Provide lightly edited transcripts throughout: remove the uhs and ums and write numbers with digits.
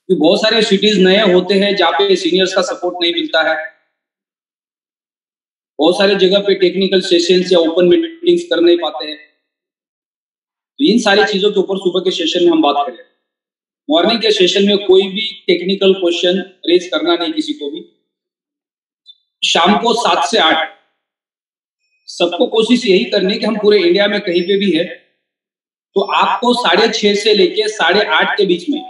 क्योंकि बहुत सारे सिटीज नए होते हैं जहाँ पे सीनियर्स का सपोर्ट नहीं मिलता है। बहुत सारे जगह पे टेक्निकल सेशंस या ओपन मीटिंग्स कर नहीं पाते हैं। तो इन सारी चीजों के ऊपर सुबह के सेशन में हम बात करें। मॉर्निंग के सेशन में कोई भी टेक्निकल क्वेश्चन रेज करना नहीं किसी को भी। शाम को 7 से 8 सबको कोशिश यही करनी है कि हम पूरे इंडिया में कहीं पे भी है तो आपको 6:30 से लेके 8:30 के बीच में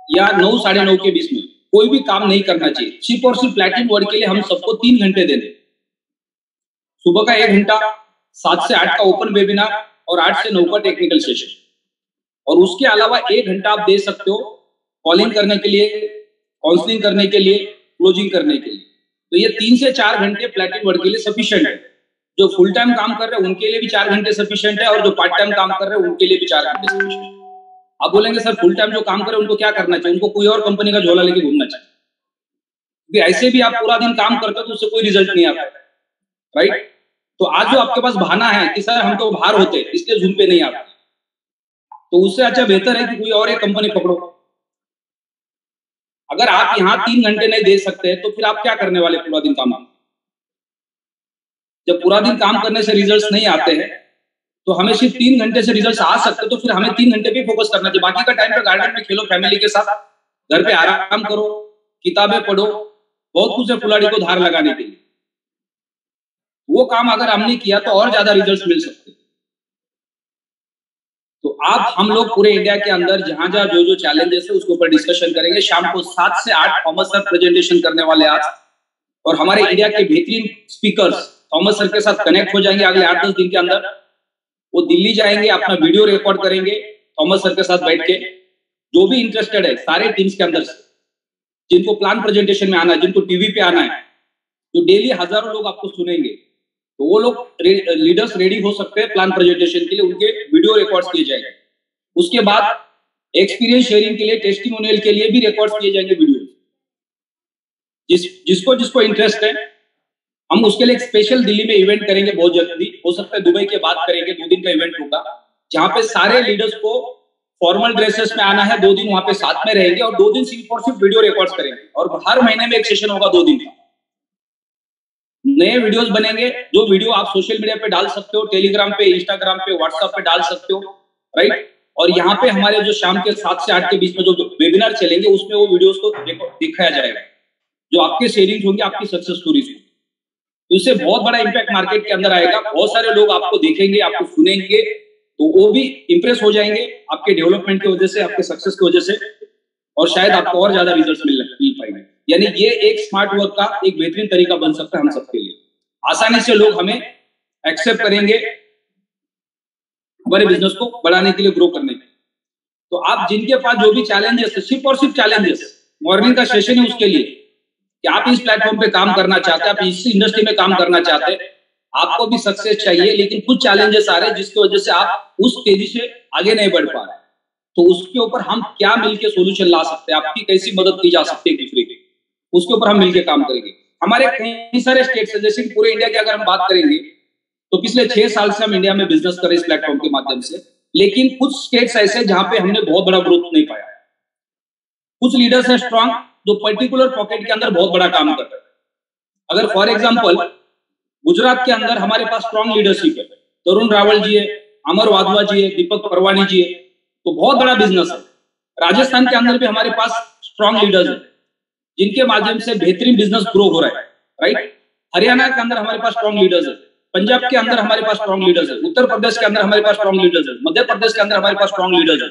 या 9, 9:30 के बीच में कोई भी काम नहीं करना चाहिए। सिर्फ और सिर्फ प्लैटिनम वर्ड के लिए हम सबको 3 घंटे दे दें। सुबह का 1 घंटा, 7 से 8 का ओपन वेबिनार और 8 से 9 का टेक्निकल सेशन, और उसके अलावा 1 घंटा आप दे सकते हो कॉलिंग करने के लिए, काउंसलिंग करने के लिए, क्लोजिंग करने के लिए। तो ये 3 से 4 घंटे प्लैटिनम वर्ड के लिए सफिशिएंट है। जो फुल टाइम काम कर रहे हैं उनके लिए भी 4 घंटे सफिशिएंट है, और जो पार्ट टाइम काम कर रहे हैं उनके लिए भी 4 घंटे सफिशिएंट है। आप बोलेंगे सर फुल टाइम जो काम कर रहे हैं उनको क्या करना चाहिए? उनको कोई और कंपनी का झोला लेके घूमना चाहिए, क्योंकि ऐसे भी आप पूरा दिन काम करते हो तो उससे कोई रिजल्ट नहीं आता, राइट? तो आज जो आपके पास बहाना है कि सर हम तो बाहर होते इसलिए जूम पे नहीं आते, तो उससे अच्छा बेहतर है कि कोई और एक कंपनी पकड़ो। अगर आप यहाँ 3 घंटे नहीं दे सकते तो फिर आप क्या करने वाले पूरा दिन काम? जब पूरा दिन काम करने से रिजल्ट्स नहीं आते हैं तो हमें सिर्फ 3 घंटे से रिजल्ट्स आ सकते, तो फिर हमें 3 घंटे पे फोकस करना चाहिए। बाकी का टाइम पे गार्डन में खेलो फैमिली के साथ, घर पे आराम करो, किताबें पढ़ो, बहुत कुछ है फुलाड़ी को धार लगाने के लिए। वो काम अगर हमने किया तो और ज्यादा रिजल्ट्स मिल सकते। तो आप हम लोग पूरे इंडिया के अंदर जहां जहां जो जो चैलेंजेस है उसके ऊपर डिस्कशन करेंगे। शाम को 7 से 8 थॉमस सर प्रेजेंटेशन करने वाले आज, और हमारे इंडिया के बेहतरीन स्पीकर्स थॉमस सर के साथ कनेक्ट हो जाएंगे अगले 8-10 दिन के अंदर। वो दिल्ली जाएंगे, अपना वीडियो रिकॉर्ड करेंगे थॉमस सर के साथ बैठ के। जो भी इंटरेस्टेड है सारे टीम्स के अंदर से, जिनको प्लान प्रेजेंटेशन में आना है, जिनको टीवी पे आना है, जो डेली हजारों लोग आपको सुनेंगे, तो वो लोग लीडर्स रेडी हो सकते हैं प्लान प्रेजेंटेशन के लिए। उनके वीडियो रिकॉर्ड्स किए जाएंगे। उसके बाद एक्सपीरियंस शेयरिंग के लिए, टेस्टिमोनियल के लिए भी रिकॉर्ड्स किए जाएंगे वीडियो। जिसको जिसको इंटरेस्ट है हम उसके लिए एक स्पेशल दिल्ली में इवेंट करेंगे बहुत जल्दी। हो सकता है दुबई के बाद करेंगे, 2 दिन का इवेंट होगा जहां पे सारे लीडर्स को फॉर्मल ड्रेसेस में आना है। 2 दिन वहां पे साथ में रहेंगे और 2 दिन सिर्फ और सिर्फ वीडियो रिकॉर्ड्स करेंगे, और हर महीने में एक सेशन होगा 2 दिन का। नए वीडियोस बनेंगे, जो वीडियो आप सोशल मीडिया पे डाल सकते हो, टेलीग्राम पे, इंस्टाग्राम पे, व्हाट्सएप पे डाल सकते हो, राइट? और यहाँ पे हमारे जो शाम के 7 से 8 के बीच में जो वेबिनार चलेंगे उसमें वो वीडियोस को दिखाया जाएगा, जो आपके शेयरिंग होंगे, आपकी सक्सेस स्टोरीज होंगी। तो इससे बहुत बड़ा इंपैक्ट मार्केट के अंदर आएगा। बहुत सारे लोग आपको देखेंगे, आपको सुनेंगे, तो वो भी इंप्रेस हो जाएंगे आपके डेवलपमेंट की वजह से, आपके सक्सेस की वजह से, और शायद आपको और ज्यादा रिजल्ट्स मिल पाएंगे। यानी ये एक स्मार्ट वर्क का एक बेहतरीन तरीका बन सकता है हम सबके लिए। आसानी से लोग हमें एक्सेप्ट करेंगे हमारे बिजनेस को बढ़ाने के लिए, ग्रो करने के लिए। तो आप जिनके पास जो भी चैलेंजेस है, सिर्फ और सिर्फ चैलेंजेस, मॉर्निंग का सेशन है उसके लिए कि आप इस प्लेटफॉर्म पे काम करना चाहते हैं, आप इस इंडस्ट्री में काम करना चाहते हैं, आपको भी सक्सेस चाहिए, लेकिन कुछ चैलेंजेस आ रहे हैं जिसकी वजह से आप उस तेजी से आगे नहीं बढ़ पा रहे। तो उसके ऊपर हम क्या मिलकर सोल्यूशन ला सकते हैं, आपकी कैसी मदद की जा सकती है दूसरे की, उसके ऊपर हम मिलकर काम करेंगे। हमारे कई सारे स्टेट्स हैं, जैसे पूरे इंडिया की अगर हम बात करेंगे तो पिछले 6 साल से हम इंडिया में बिजनेस कर रहे हैं इस प्लेटफॉर्म के माध्यम से, लेकिन कुछ स्टेट्स ऐसे जहां पे हमने बहुत बड़ा ग्रोथ नहीं पाया। कुछ लीडर्स हैं स्ट्रांग जो पर्टिकुलर पॉकेट के अंदर बहुत बड़ा काम कर रहे हैं। अगर फॉर एग्जांपल गुजरात के अंदर हमारे पास स्ट्रांग लीडरशिप है, तरुण रावल जी है, अमर वाधवा जी है, दीपक परवानी जी है, तो बहुत बड़ा बिजनेस है। राजस्थान के अंदर भी हमारे पास स्ट्रांग लीडर्स है जिनके माध्यम से बेहतरीन बिजनेस ग्रो हो रहा है, राइट? हरियाणा के अंदर हमारे पास स्ट्रांग लीडर्स है, पंजाब के अंदर हमारे पास स्ट्रांग लीडर्स है, उत्तर प्रदेश के अंदर हमारे पास स्ट्रांग लीडर्स है, मध्य प्रदेश के अंदर हमारे पास स्ट्रांग लीडर्स है।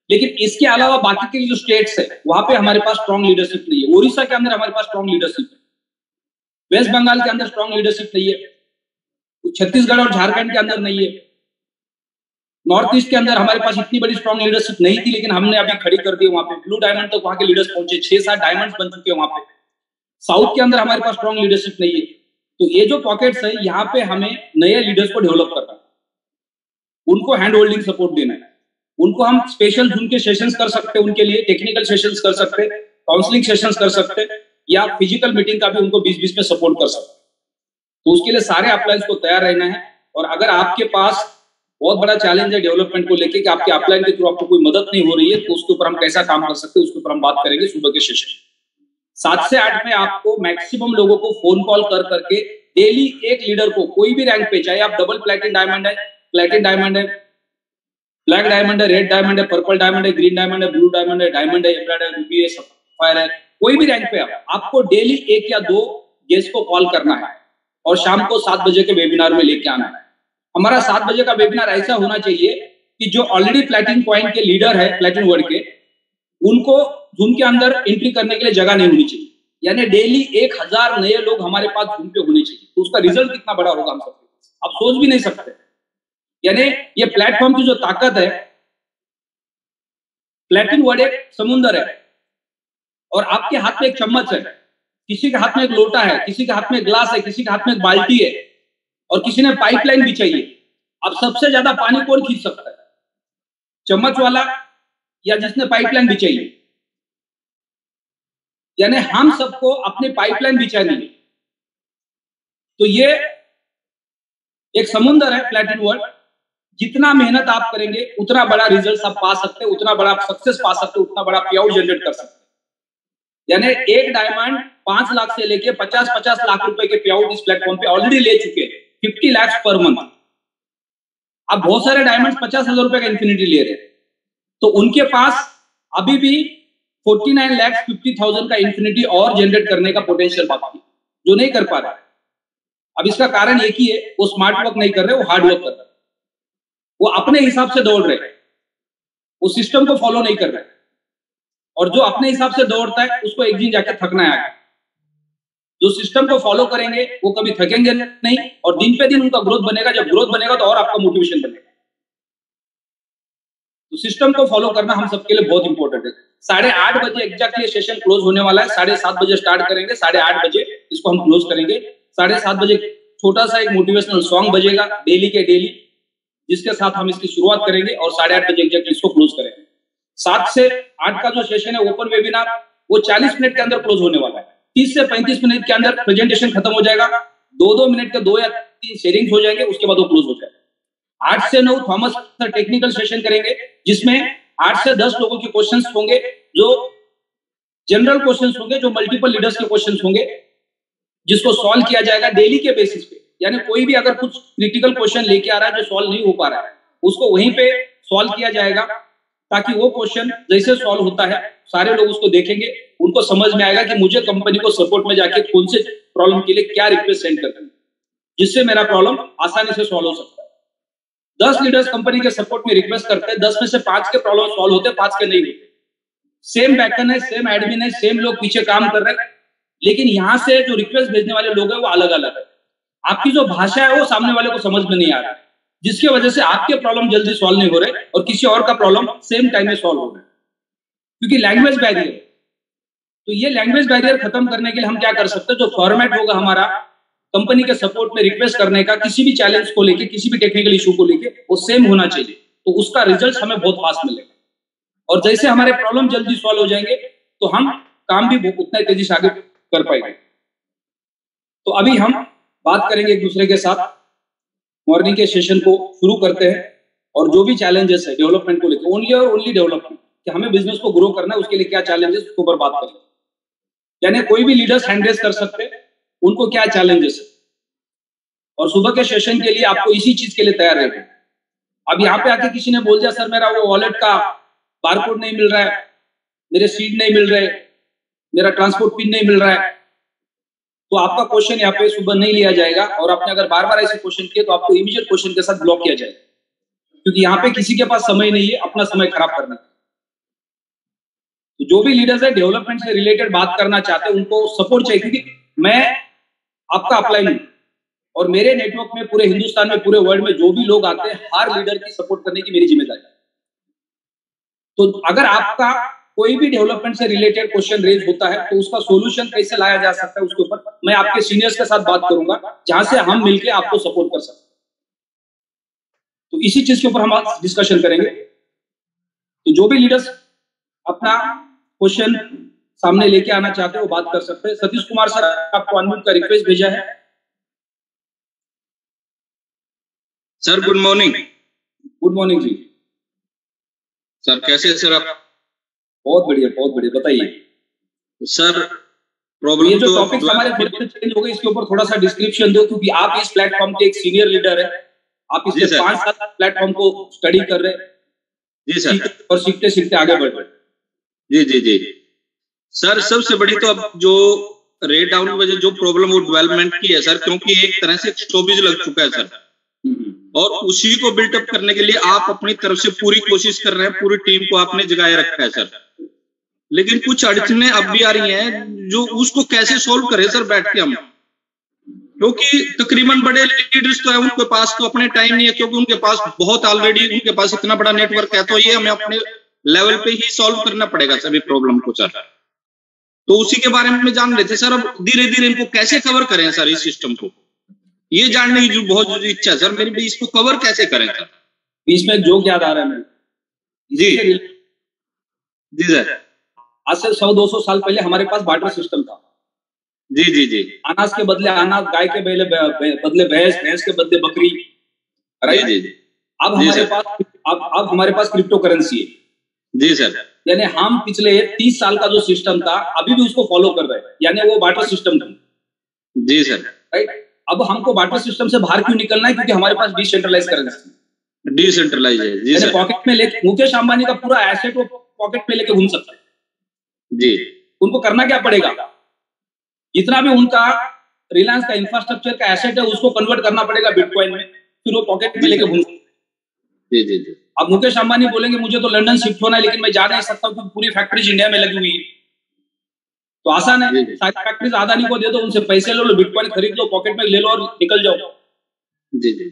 लेकिन इसके अलावा बाकी के जो स्टेट्स है वहां पे हमारे पास स्ट्रांग लीडरशिप नहीं है। उड़ीसा के अंदर हमारे पास स्ट्रांग लीडरशिप है, वेस्ट बंगाल के अंदर स्ट्रांग लीडरशिप नहीं है, छत्तीसगढ़ और झारखंड के अंदर नहीं है, नॉर्थ ईस्ट के अंदर हमारे पास इतनी बड़ी स्ट्रांग लीडरशिप नहीं थी, लेकिन हमने अभी खड़ी कर दी। वहां पे ब्लू डायमंड तक वहां के लीडर्स पहुंचे, 6-7 डायमंड्स बन चुके हैं वहां पे। साउथ के अंदर हमारे पास स्ट्रांग लीडरशिप नहीं है। तो ये जो पॉकेट्स है, यहाँ पे हमें नए लीडर्स को डेवलप करना है, उनको हैंड होल्डिंग सपोर्ट देना है, उनको हम स्पेशल जूम के सेशंस कर सकते हैं, उनके लिए टेक्निकल सेशंस कर सकते हैं, काउंसलिंग सेशंस कर सकते हैं, या फिजिकल मीटिंग का भी उनको 20-20 में सपोर्ट कर सकते हैं। तो उसके लिए सारे अप्लायंस को तैयार रहना है। और अगर आपके पास बहुत बड़ा चैलेंज है डेवलपमेंट को लेके कि आपके अपलाइन के थ्रू आपको कोई मदद नहीं हो रही है, तो उसके ऊपर हम कैसा काम कर सकते हैं, उसके ऊपर हम बात करेंगे सुबह के सेशन 7 से 8 में। आपको मैक्सिमम लोगों को फोन कॉल कर करके डेली एक लीडर को, कोई भी रैंक पे, चाहे आप डबल प्लैटिनम डायमंड है, प्लैटिनम डायमंड है, ब्लैक डायमंड है, रेड डायमंड है, पर्पल डायमंड है, ग्रीन डायमंड है, ब्लू डायमंड है, डायमंड है, एमराल्ड है, रूबी है, सफायर है, कोई भी रैंक पे आपको डेली 1 या 2 गेस्ट को कॉल करना है और शाम को 7 बजे के वेबिनार में लेके आना है। हमारा 7 बजे का वेबिनार ऐसा होना चाहिए कि जो ऑलरेडी प्लैटिनम पॉइंट के लीडर है प्लैटिनम वर्ल्ड के, उनको जूम के अंदर एंट्री करने के लिए जगह नहीं होनी चाहिए। यानी डेली 1000 नए लोग हमारे पास जूम पे होने चाहिए, तो उसका रिजल्ट कितना बड़ा होगा हम सबके पास, आप सोच भी नहीं सकते। यानी ये प्लेटफॉर्म की जो ताकत है, प्लैटिनम वर्ल्ड एक समुंदर है और आपके हाथ में एक चम्मच है, किसी के हाथ में एक लोटा है, किसी के हाथ में एक ग्लास है, किसी के हाथ में एक बाल्टी है और किसी ने पाइपलाइन भी चाहिए। अब सबसे ज्यादा पानी कौन खींच सकता है, चम्मच वाला या जिसने पाइपलाइन बिछाई है? यानी हम सबको अपनी पाइपलाइन बिछानी है। तो ये एक समुंदर है प्लैटिनम वर्ल्ड, जितना मेहनत आप करेंगे उतना बड़ा रिजल्ट आप पा सकते हैं, उतना बड़ा सक्सेस पा सकते हैं, उतना बड़ा पे आउट जनरेट कर सकते हैं। यानी एक डायमंड 5 लाख से लेके 50-50 लाख रुपए के पे आउट इस प्लेटफॉर्म पे ऑलरेडी ले चुके हैं, 50 लाख पर मंथ। अब बहुत सारे डायमंड 50,000 रुपए का इन्फिनिटी ले रहे हैं, तो उनके पास अभी भी 49,50,000 का इन्फिनिटी और जनरेट करने का पोटेंशियल बाकी है, जो नहीं कर पा रहे। अब इसका कारण एक ही है, वो स्मार्ट वर्क नहीं कर रहे, वो हार्ड वर्क कर रहे, वो अपने हिसाब से दौड़ रहे, वो सिस्टम को फॉलो नहीं कर रहे। और जो अपने हिसाब से दौड़ता है उसको एक दिन जाके थकना है। जो सिस्टम को फॉलो करेंगे वो कभी थकेंगे नहीं और दिन पे दिन उनका ग्रोथ बनेगा। जब ग्रोथ बनेगा तो और आपका मोटिवेशन बनेगा। तो सिस्टम को फॉलो करना हम सबके लिए बहुत इंपॉर्टेंट है। 8:30 बजे एग्जैक्टली सेशन क्लोज होने वाला है, 7:30 बजे स्टार्ट करेंगे, 8:30 बजे इसको हम क्लोज करेंगे। 7:30 बजे छोटा सा एक मोटिवेशनल सॉन्ग बजेगा डेली के डेली, जिसके साथ हम इसकी शुरुआत करेंगे और 8:30 बजे एग्जैक्टली इसको क्लोज करेंगे। 7 से 8 का जो सेशन है ओपन वेबिनार, वो 40 मिनट के अंदर क्लोज होने वाला है। 30 से 35 मिनट के अंदर प्रेजेंटेशन खत्म हो जाएगा, 2-2 मिनट के 2 या 3 शेयरिंग हो जाएंगे, उसके बाद वो क्लोज हो जाएगा। 8 से 9 थॉमस सर टेक्निकल सेशन करेंगे, जिसमें 8 से 10 लोगों के क्वेश्चंस होंगे, जो जनरल क्वेश्चंस होंगे, जो मल्टीपल लीडर्स के क्वेश्चंस होंगे, जिसको सॉल्व किया जाएगा डेली के बेसिस पे। यानी कोई भी अगर कुछ क्रिटिकल क्वेश्चन लेके आ रहा है जो सॉल्व नहीं हो पा रहा है, उसको वहीं पे सॉल्व किया जाएगा, ताकि वो क्वेश्चन जैसे सॉल्व होता है सारे लोग उसको देखेंगे, उनको समझ में आएगा कि मुझे कंपनी को सपोर्ट में जाके कौन से प्रॉब्लम के लिए क्या रिक्वेस्ट सेंड करना है, जिससे मेरा प्रॉब्लम आसानी से सॉल्व हो सकता है। 10 लीडर्स कंपनी के सपोर्ट में रिक्वेस्ट करते हैं, 10 में से 5 के प्रॉब्लम सॉल्व होते हैं, 5 के नहीं होते। सेम बैकएंड है, सेम एडमिन है, सेम लोग पीछे काम कर रहे हैं, लेकिन यहां से जो रिक्वेस्ट भेजने वाले लोग हैं वो अलग अलग है। आपकी जो भाषा है वो सामने वाले को समझ में नहीं आ रहा है, जिसकी वजह से आपके प्रॉब्लम जल्दी सॉल्व नहीं हो रहे और किसी और का प्रॉब्लम सेम टाइम में सॉल्व हो रहा है, क्योंकि लैंग्वेज बैरियर। तो ये लैंग्वेज बैरियर खत्म करने के लिए हम क्या कर सकते हैं, जो फॉर्मेट होगा हमारा कंपनी के सपोर्ट में रिक्वेस्ट करने का, किसी भी चैलेंज को लेके, किसी भी टेक्निकल इशू को लेके, वो सेम होना चाहिए, तो उसका रिजल्ट हमें बहुत फास्ट मिलेगा। और जैसे हमारे प्रॉब्लम जल्दी सॉल्व हो जाएंगे तो हम काम भी उतना तेजी से आगे कर पाएंगे। तो अभी हम बात करेंगे एक दूसरे के साथ, मॉर्निंग के सेशन को शुरू करते हैं और जो भी चैलेंजेस है डेवलपमेंट को लेकर, ओनली और ओनली डेवलपमेंट, कि हमें बिजनेस को ग्रो करना है, उसके लिए क्या चैलेंजेस, उसके ऊपर बात करेंगे। यानी कोई भी लीडर्स हैंड रेज कर सकते हैं, उनको क्या चैलेंजेस है, और सुबह के सेशन के लिए आपको इसी चीज के लिए तैयार रहना है। अब यहाँ पे आके किसी ने बोल दिया सर मेरा वो वॉलेट का बारकोड नहीं मिल रहा है, मेरे सीड नहीं मिल रहे, मेरा ट्रांसपोर्ट पिन नहीं मिल रहा है, तो आपका क्वेश्चन यहाँ पे सुबह नहीं लिया जाएगा। और आपने अगर बार बार ऐसे क्वेश्चन किए तो आपको इमीडिएट क्वेश्चन के साथ ब्लॉक किया जाएगा, क्योंकि यहाँ पे किसी के पास समय नहीं है अपना समय खराब करने का। तो जो भी लीडर्स है डेवलपमेंट से रिलेटेड बात करना चाहते हैं, उनको सपोर्ट चाहिए, क्योंकि मैं आपका अपलाइन हूं और मेरे नेटवर्क में पूरे हिंदुस्तान में, पूरे वर्ल्ड में जो भी लोग आते हैं, हर लीडर की सपोर्ट करने की मेरी जिम्मेदारी है। तो अगर आपका कोई भी डेवलपमेंट से रिलेटेड क्वेश्चन रेज होता है तो उसका सॉल्यूशन कैसे लाया जा सकता है, उसके ऊपर मैं आपके सीनियर्स के साथ बात करूंगा, जहां से हम मिलकर आपको सपोर्ट कर सकते हैं। तो इसी चीज के ऊपर हम डिस्कशन करेंगे। तो जो भी लीडर्स अपना क्वेश्चन सामने लेके आना चाहते हैं वो बात कर सकते हैं। सतीश कुमार सर, आपको अनम्यूट का रिक्वेस्ट भेजा है। Sir good morning. Good morning ji. Sir कैसे सर आप? बहुत बढ़िया, बताइए सर। प्रॉब्लम ये जो टॉपिक्स हमारे थोड़े से चेंज हो गए, इसके ऊपर थोड़ा सा डिस्क्रिप्शन दो, क्योंकि आप इस प्लेटफॉर्म के एक सीनियर लीडर है। आप इससे 5 साल प्लेटफॉर्म को स्टडी कर रहे हैं। जी सर। और सीखते सीखते आगे बढ़ रहे हैं। जी जी जी सर, सबसे बड़ी तो अब जो रेट डाउन की वजह जो प्रॉब्लम वो डेवलपमेंट की है सर, क्योंकि एक तरह से शोबिज लग चुका है सर, और उसी को बिल्टअप करने के लिए आप अपनी तरफ से पूरी कोशिश कर रहे हैं, पूरी टीम को आपने जगाए रखा है सर। लेकिन कुछ अड़चने अब भी आ रही हैं, जो उसको कैसे सोल्व करें सर बैठ के हम, क्योंकि तकरीबन बड़े लीडर्स तो है, उनके पास तो अपने टाइम नहीं है, क्योंकि उनके पास बहुत ऑलरेडी उनके पास इतना बड़ा नेटवर्क है, तो ये हमें अपने लेवल पे ही सॉल्व करना पड़ेगा सभी प्रॉब्लम को सर। तो उसी के बारे में जान लेते सर, अब धीरे धीरे इनको कैसे कवर करें सर, इस सिस्टम को ये जानने की जो बहुत इच्छा है सर मेरी भी, इसको कवर कैसे करें सर। बीच में एक जोक याद आ रहा है मेरे। जी जी सर। आज से 100-200 साल पहले हमारे पास बार्टर सिस्टम था। जी जी जी। अनाज के बदले अनाज, गाय के बदले भैंस, भैंस के बदले बकरी। जी जी जी। अब हमारे पास क्रिप्टो करेंसी है। जी सर। यानी हम पिछले 30 साल का जो सिस्टम था अभी भी उसको फॉलो कर रहे हैं, यानी वो बार्टर सिस्टम था। जी सर। राइट। अब हमको बार्टर सिस्टम से बाहर क्यों निकलना है? क्योंकि हमारे पास डिसेंट्रलाइज करेंसी, डिसेंट्रलाइज है। जी सर। पॉकेट में लेके मुकेश अंबानी का पूरा एसेट वो पॉकेट में लेके घूम सकता है। जी। उनको करना क्या पड़ेगा? जितना भी उनका रिलायंस का इंफ्रास्ट्रक्चर का एसेट है उसको कन्वर्ट करना पड़ेगा बिटकॉइन में, फिर वो पॉकेट में लेके घूम सकते हैं। जी जी जी। अब मुकेश अंबानी बोलेंगे मुझे तो लंदन शिफ्ट होना है, लेकिन मैं जा नहीं सकता क्योंकि पूरी फैक्ट्रीज इंडिया में लगी हुई है। तो आसान है, सारी फैक्ट्रीज अदानी को दे दो, उनसे पैसे ले लो, बिटकॉइन खरीद लो, पॉकेट में ले लो और निकल जाओ। जी जी।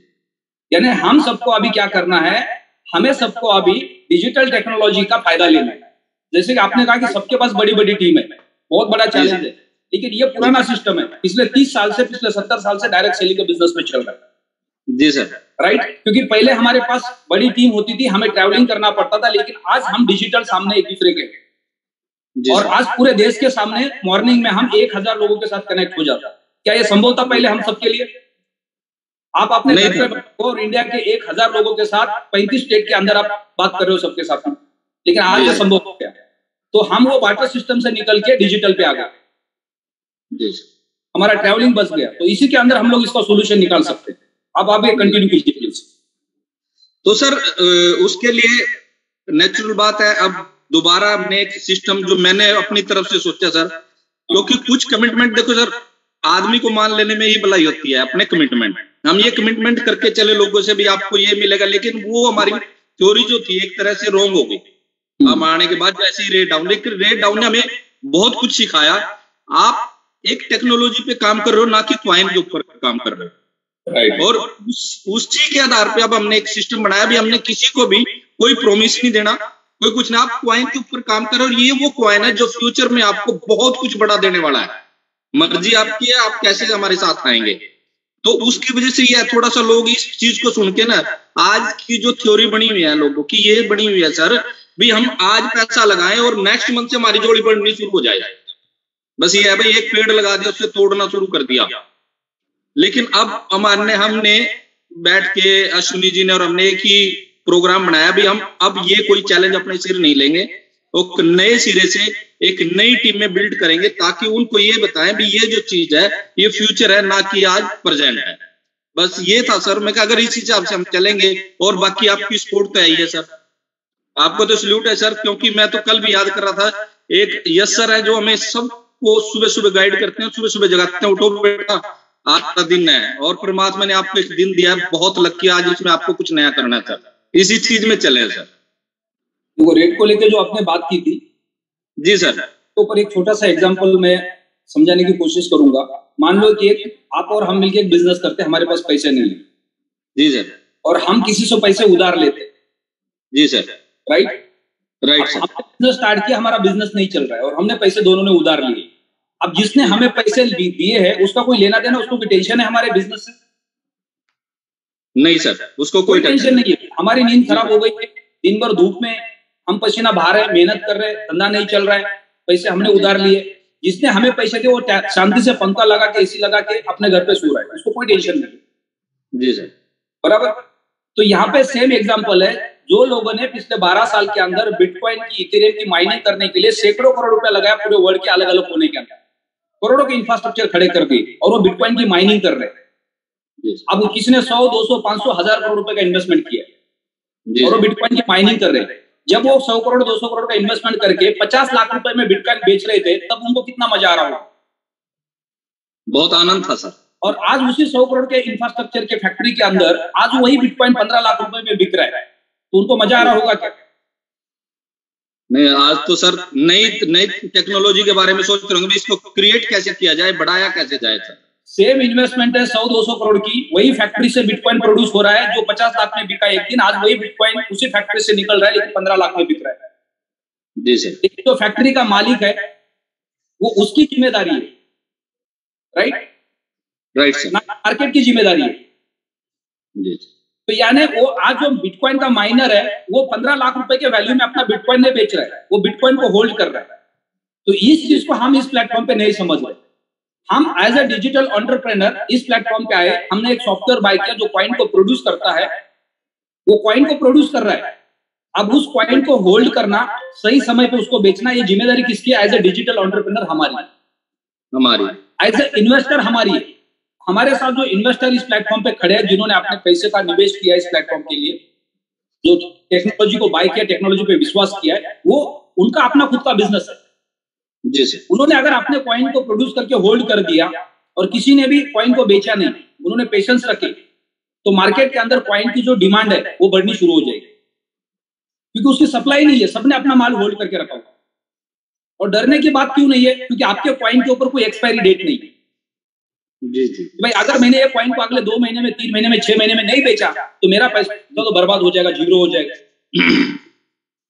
यानी हम सबको अभी क्या करना है, हमें सबको अभी डिजिटल टेक्नोलॉजी का फायदा लेना है। जैसे कि आपने कहा कि सबके पास बड़ी बड़ी टीम है, बहुत बड़ा चैलेंज है, लेकिन ये पुराना सिस्टम है। पिछले 30 साल से, पिछले 70 साल से डायरेक्ट सेलिंग के बिजनेस में चल रहा है। जी सर। राइट। क्योंकि पहले हमारे पास बड़ी टीम होती थी, हमें ट्रैवलिंग करना पड़ता था, लेकिन आज हम डिजिटल सामने एक दूसरे के, और आज पूरे देश के सामने मॉर्निंग में हम 1000 लोगों के साथ कनेक्ट हो जाता। क्या ये संभव था पहले हम सबके लिए? आप अपने घर पे और इंडिया के 1000 लोगों के साथ 35 स्टेट के अंदर आप बात कर रहे हो सबके साथ, लेकिन आज ये संभव हो गया। तो हम वो बार्टर सिस्टम से निकल के डिजिटल पे आ गए, हमारा ट्रैवलिंग बच गया। तो इसी के अंदर हम लोग इसका सोल्यूशन निकाल सकते हैं। अब आप ये कंटिन्यू कीजिए प्लीज। तो सर उसके लिए नेचुरल बात है, अब दोबारा हमने एक सिस्टम जो मैंने अपनी तरफ से सोचा सर, क्योंकि कुछ कमिटमेंट देखो सर, आदमी को मान लेने में ही भलाई होती है। अपने कमिटमेंट हम ये कमिटमेंट करके चले लोगों से भी आपको ये मिलेगा, लेकिन वो हमारी थ्योरी जो थी एक तरह से रॉन्ग हो गई। हम आने के बाद जैसे ही रेट डाउन, लेकिन रेट डाउन ने हमें बहुत कुछ सिखाया। आप एक टेक्नोलॉजी पे काम कर रहे हो, ना कि क्वाइन के ऊपर काम कर रहे हो। Right. और उस चीज के आधार पे अब हमने एक सिस्टम बनाया भी, हमने किसी को भी कोई प्रोमिस नहीं देना, कोई कुछ ना, आप क्वाइन के ऊपर काम करो। और ये वो क्वाइन है जो फ्यूचर में आपको बहुत कुछ बड़ा देने वाला है। मर्जी आपकी है, आप कैसे हमारे साथ आएंगे। तो उसकी वजह से ये थोड़ा सा लोग इस चीज को सुन के ना, आज की जो थ्योरी बनी हुई है लोगों की, ये बनी हुई है सर भी हम आज पैसा लगाएं और नेक्स्ट मंथ से हमारी जोड़ी बढ़नी शुरू हो जाए। बस ये है भाई, एक पेड़ लगा दिया, उससे तोड़ना शुरू कर दिया। लेकिन अब हमने बैठ के अश्विनी जी ने और हमने एक ही प्रोग्राम बनाया भी, हम अब ये कोई चैलेंज अपने सिर नहीं लेंगे, और नए सिरे से एक नई टीम में बिल्ड करेंगे, ताकि उनको ये बताएं भी ये जो चीज है ये फ्यूचर है, ना कि आज प्रेजेंट है। बस ये था सर। मैं अगर इस हिसाब से हम चलेंगे, और बाकी आपकी सपोर्ट तो है ही है सर, आपको तो सल्यूट है सर। क्योंकि मैं तो कल भी याद कर रहा था, एक यस सर है जो हमें सबको सुबह सुबह गाइड करते हैं, सुबह सुबह जगाते हैं, उठो बेटा आज का दिन है, और परमात्मा ने आपको एक दिन दिया है, बहुत लकी आज इसमें आपको कुछ नया करना है सर, इसी चीज में चले सर। वो रेट को लेकर जो आपने बात की थी, जी सर, तो पर एक छोटा सा एग्जांपल मैं समझाने की कोशिश करूंगा। मान लो कि आप और हम मिलकर एक बिजनेस करते हैं, हमारे पास पैसे नहीं है। जी सर। और हम किसी से पैसे उधार लेते। जी सर। Right right sir. हमने बिजनेस स्टार्ट किया, हमारा बिजनेस नहीं चल रहा है, और हमने पैसे दोनों ने उधार लिए। अब जिसने हमें पैसे दिए हैं उसका कोई लेना देना, उसको कोई टेंशन है हमारे बिजनेस से? नहीं सर, उसको कोई टेंशन नहीं है। हमारी नींद खराब हो गई है, दिन भर धूप में हम पसीना बहा रहे हैं, मेहनत कर रहे हैं, धंधा नहीं चल रहा है, पैसे हमने उधार लिए। जिसने हमें पैसे दिए वो शांति से पंखा लगा के, एसी लगा के अपने घर पे सो रहा है, उसको कोई टेंशन नहीं। जी सर। बराबर। तो यहाँ पे सेम एग्जांपल है, जो लोगों ने पिछले 12 साल के अंदर बिटकॉइन की, इथेरियम की माइनिंग करने के लिए सैकड़ों करोड़ रुपया लगाया पूरे वर्ल्ड के अलग अलग कोने के अंदर, करोड़ों के इंफ्रास्ट्रक्चर खड़े कर दिए और वो बिटकॉइन की माइनिंग कर रहे हैं। अब किसी ने 100, 200, 500, 1000 करोड़ रुपए का इन्वेस्टमेंट किया और वो बिटकॉइन की माइनिंग कर रहे हैं। जब वो 100 करोड़ 200 करोड़ का इन्वेस्टमेंट करके 50 लाख रुपए में बिटकॉइन बेच रहे थे, तब उनको कितना मजा आ रहा होगा? बहुत आनंद था सर। और आज उसी 100 करोड़ के इंफ्रास्ट्रक्चर के फैक्ट्री के अंदर आज वही बिटकॉइन 15 लाख रुपए में बिक रहा है, तो उनको मजा आ रहा होगा क्या? नहीं, आज तो सर नई टेक्नोलॉजी के बारे में सोच रहे होंगे, इसको क्रिएट कैसे किया जाए, बढ़ाया कैसे जाए सर। सेम इन्वेस्टमेंट है 100-200 करोड़ की, वही फैक्ट्री से बिटकॉइन प्रोड्यूस हो रहा है जो 50 लाख में बिका एक दिन, आज वही बिटकॉइन उसी फैक्ट्री से निकल रहा है लेकिन 15 लाख में बिक रहा है। जी सर। जो फैक्ट्री का मालिक है वो उसकी जिम्मेदारी है, राइट सर, मार्केट की जिम्मेदारी है। जी। तो यानी वो आज जो बिटकॉइन का माइनर है वो 15 लाख रुपए के वैल्यू में अपना बिटकॉइन नहीं बेच रहा है, वो बिटकॉइन को होल्ड कर रहा है। तो इस चीज को हम इस प्लेटफॉर्म पे नहीं समझ रहे। हम एज अ डिजिटल एंटरप्रेन्योर इस प्लेटफॉर्म पे आए, हमने एक सॉफ्टवेयर बाय किया जो कॉइन को प्रोड्यूस करता है, वो कॉइन को प्रोड्यूस कर रहा है। अब उस कॉइन को होल्ड करना, सही समय पे उसको बेचना, ये जिम्मेदारी किसकी है? एज अ डिजिटल एंटरप्रेन्योर हमारी, एज अ इन्वेस्टर हमारी। हमारे साथ जो इन्वेस्टर इस प्लेटफॉर्म पे खड़े हैं, जिन्होंने अपने पैसे का निवेश किया इस प्लेटफॉर्म के लिए, जो टेक्नोलॉजी को बाय किया, टेक्नोलॉजी पे विश्वास किया है, वो उनका अपना खुद का बिजनेस है। जी सर। उन्होंने अगर अपने कॉइन को प्रोड्यूस करके होल्ड कर दिया और किसी ने भी कॉइन को बेचा नहीं, उन्होंने पेशेंस रखी, तो मार्केट के अंदर कॉइन की जो डिमांड है वो बढ़नी शुरू हो जाएगी, क्योंकि उसकी सप्लाई नहीं है, सबने अपना माल होल्ड करके रखा हुआ। और डरने की बात क्यों नहीं है? क्योंकि आपके कॉइन के ऊपर कोई एक्सपायरी डेट नहीं है। जी। भाई अगर मैंने ये कॉइन को अगले 2 महीने में, 3 महीने में, 6 महीने में नहीं बेचा तो मेरा पैसा तो बर्बाद हो जाएगा, जीरो हो जाएगा।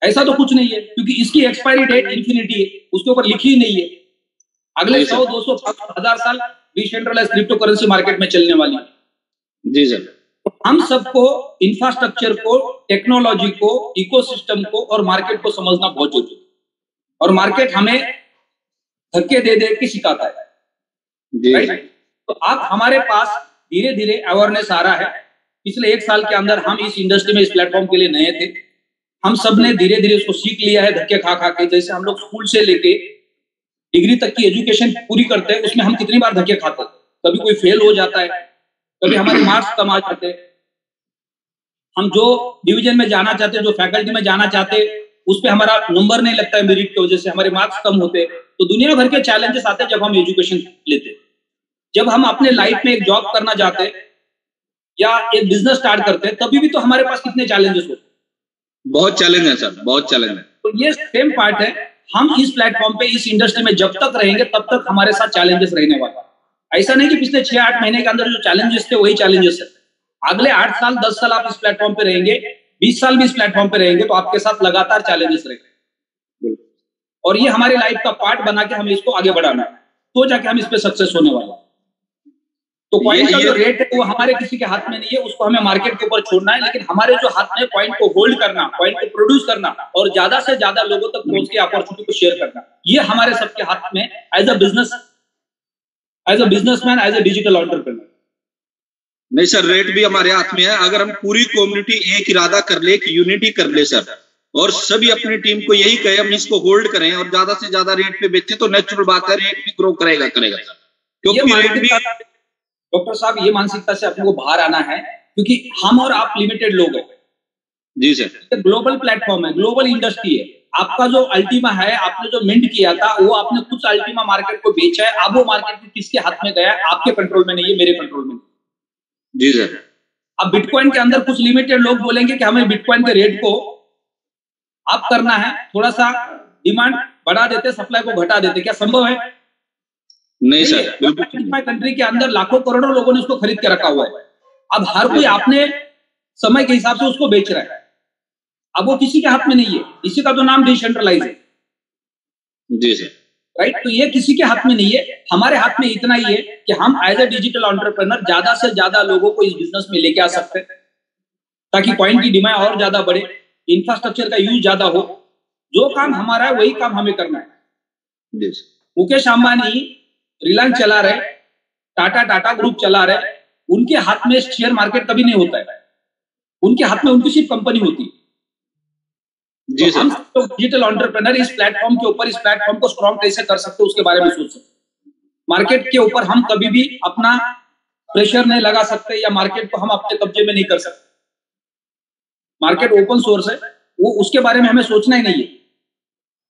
ऐसा तो कुछ नहीं है, क्योंकि इसकी एक्सपायरी डेट इंफिनिटी है, उसके ऊपर लिखी ही नहीं है। अगले 100, 200, 1000 साल डिसेंट्रलाइज्ड क्रिप्टो करेंसी मार्केट में चलने वाली है। जी सर। हम सबको इंफ्रास्ट्रक्चर को, टेक्नोलॉजी को, इकोसिस्टम को और मार्केट को समझना बहुत जरूरी है, और मार्केट हमें धक्के दे दे के सिखाता है, राइट? तो अब हमारे पास धीरे धीरे अवेयरनेस आ रहा है। पिछले 1 साल के अंदर हम इस इंडस्ट्री में, इस प्लेटफॉर्म के लिए नए थे, हम सब ने धीरे धीरे उसको सीख लिया है, धक्के खा खा के। जैसे हम लोग स्कूल से लेके डिग्री तक की एजुकेशन पूरी करते हैं, उसमें हम कितनी बार धक्के खाते हैं, कभी कोई फेल हो जाता है, कभी हमारे मार्क्स कम आ जाते हैं, हम जो डिवीजन में जाना चाहते हैं, जो फैकल्टी में जाना चाहते हैं, उस पर हमारा नंबर नहीं लगता है, मेरिट की वजह से हमारे मार्क्स कम होते हैं। तो दुनिया भर के चैलेंजेस आते हैं जब हम एजुकेशन लेते हैं। जब हम अपने लाइफ में एक जॉब करना चाहते हैं या एक बिजनेस स्टार्ट करते हैं, तभी भी तो हमारे पास कितने चैलेंजेस होते हैं। बहुत चैलेंज है सर, बहुत चैलेंज है। तो ये सेम पार्ट है। हम इस प्लेटफॉर्म पे, इस इंडस्ट्री में जब तक रहेंगे तब तक हमारे साथ चैलेंजेस रहने वाले हैं। ऐसा नहीं कि पिछले 6-8 महीने के अंदर जो चैलेंजेस थे वही चैलेंजेस है। अगले 8 साल 10 साल आप इस प्लेटफॉर्म पे रहेंगे, 20 साल भी इस प्लेटफॉर्म पे रहेंगे, तो आपके साथ लगातार चैलेंजेस रहेंगे, और ये हमारी लाइफ का पार्ट बना के हमें इसको आगे बढ़ाना है, तो जाके हम इस पे सक्सेस होने वाला है। तो कॉइन का जो रेट है वो हमारे किसी के हाथ में नहीं है, उसको हमें मार्केट के ऊपर छोड़ना है, लेकिन हमारे जो हाथ में कॉइन को होल्ड करना, कॉइन को प्रोड्यूस करना और ज्यादा से ज्यादा लोगों तक पहुंच के अपॉर्चुनिटी को शेयर करना, ये हमारे सबके हाथ में as a businessman, as a digital entrepreneur. नहीं सर, रेट भी हमारे हाथ में है। अगर हम पूरी कम्युनिटी एक इरादा कर ले, एक यूनिटी कर ले सर, और सभी अपनी टीम को यही कहे हम इसको होल्ड करें और ज्यादा से ज्यादा रेट पे बेचें, तो नेचुरल बात है रेट भी ग्रो करेगा सर। क्योंकि रेट भी, डॉक्टर साहब, ये मानसिकता से अपने को बाहर आना है, क्योंकि हम और आप लिमिटेड लोग हैं। जी सर। ग्लोबल प्लेटफॉर्म है, ग्लोबल इंडस्ट्री है। आपका जो अल्टीमा है, आपने जो मिंट किया था, वो आपने कुछ अल्टीमा मार्केट को बेचा है। अब वो मार्केट किसके हाथ में गया है? आपके कंट्रोल में नहीं है, मेरे कंट्रोल में। जी सर। अब बिटकॉइन के अंदर कुछ लिमिटेड लोग बोलेंगे कि हमें बिटकॉइन के रेट को अप करना है, थोड़ा सा डिमांड बढ़ा देते, सप्लाई को घटा देते। क्या संभव है? नहीं सर, बिल्कुल। कंट्री के अंदर लाखों करोड़ों लोगों ने उसको खरीद के रखा हुआ है। अब हर कोई अपने समय के हिसाब से उसको बेच रहा है। अब वो किसी के हाथ में नहीं है, इसी का तो नाम डिसेंट्रलाइज है। जी सर। राइट? तो ये किसी के हाथ में नहीं है, हमारे हाथ में इतना ही है कि हम एज अ डिजिटल एंटरप्रेन्योर ज्यादा से ज्यादा लोगों को इस बिजनेस में लेके आ सकते हैं, ताकि कॉइन की डिमांड और ज्यादा बढ़े, इंफ्रास्ट्रक्चर का यूज ज्यादा हो। जो काम हमारा है वही काम हमें करना है। मुकेश अंबानी रिलायंस चला रहे, टाटा ग्रुप चला रहे, उनके हाथ में शेयर मार्केट कभी नहीं होता है। उनके हाथ में उनकी सिर्फ कंपनी होती है। जी तो हम डिजिटल एंटरप्रेन्योर इस प्लेटफॉर्म के ऊपर, इस प्लेटफॉर्म को स्ट्रॉन्ग कैसे कर सकते हैं उसके बारे में सोच सकते। मार्केट के ऊपर हम कभी भी अपना प्रेशर नहीं लगा सकते या मार्केट को हम अपने कब्जे में नहीं कर सकते। मार्केट ओपन सोर्स है, वो उसके बारे में हमें सोचना ही नहीं है।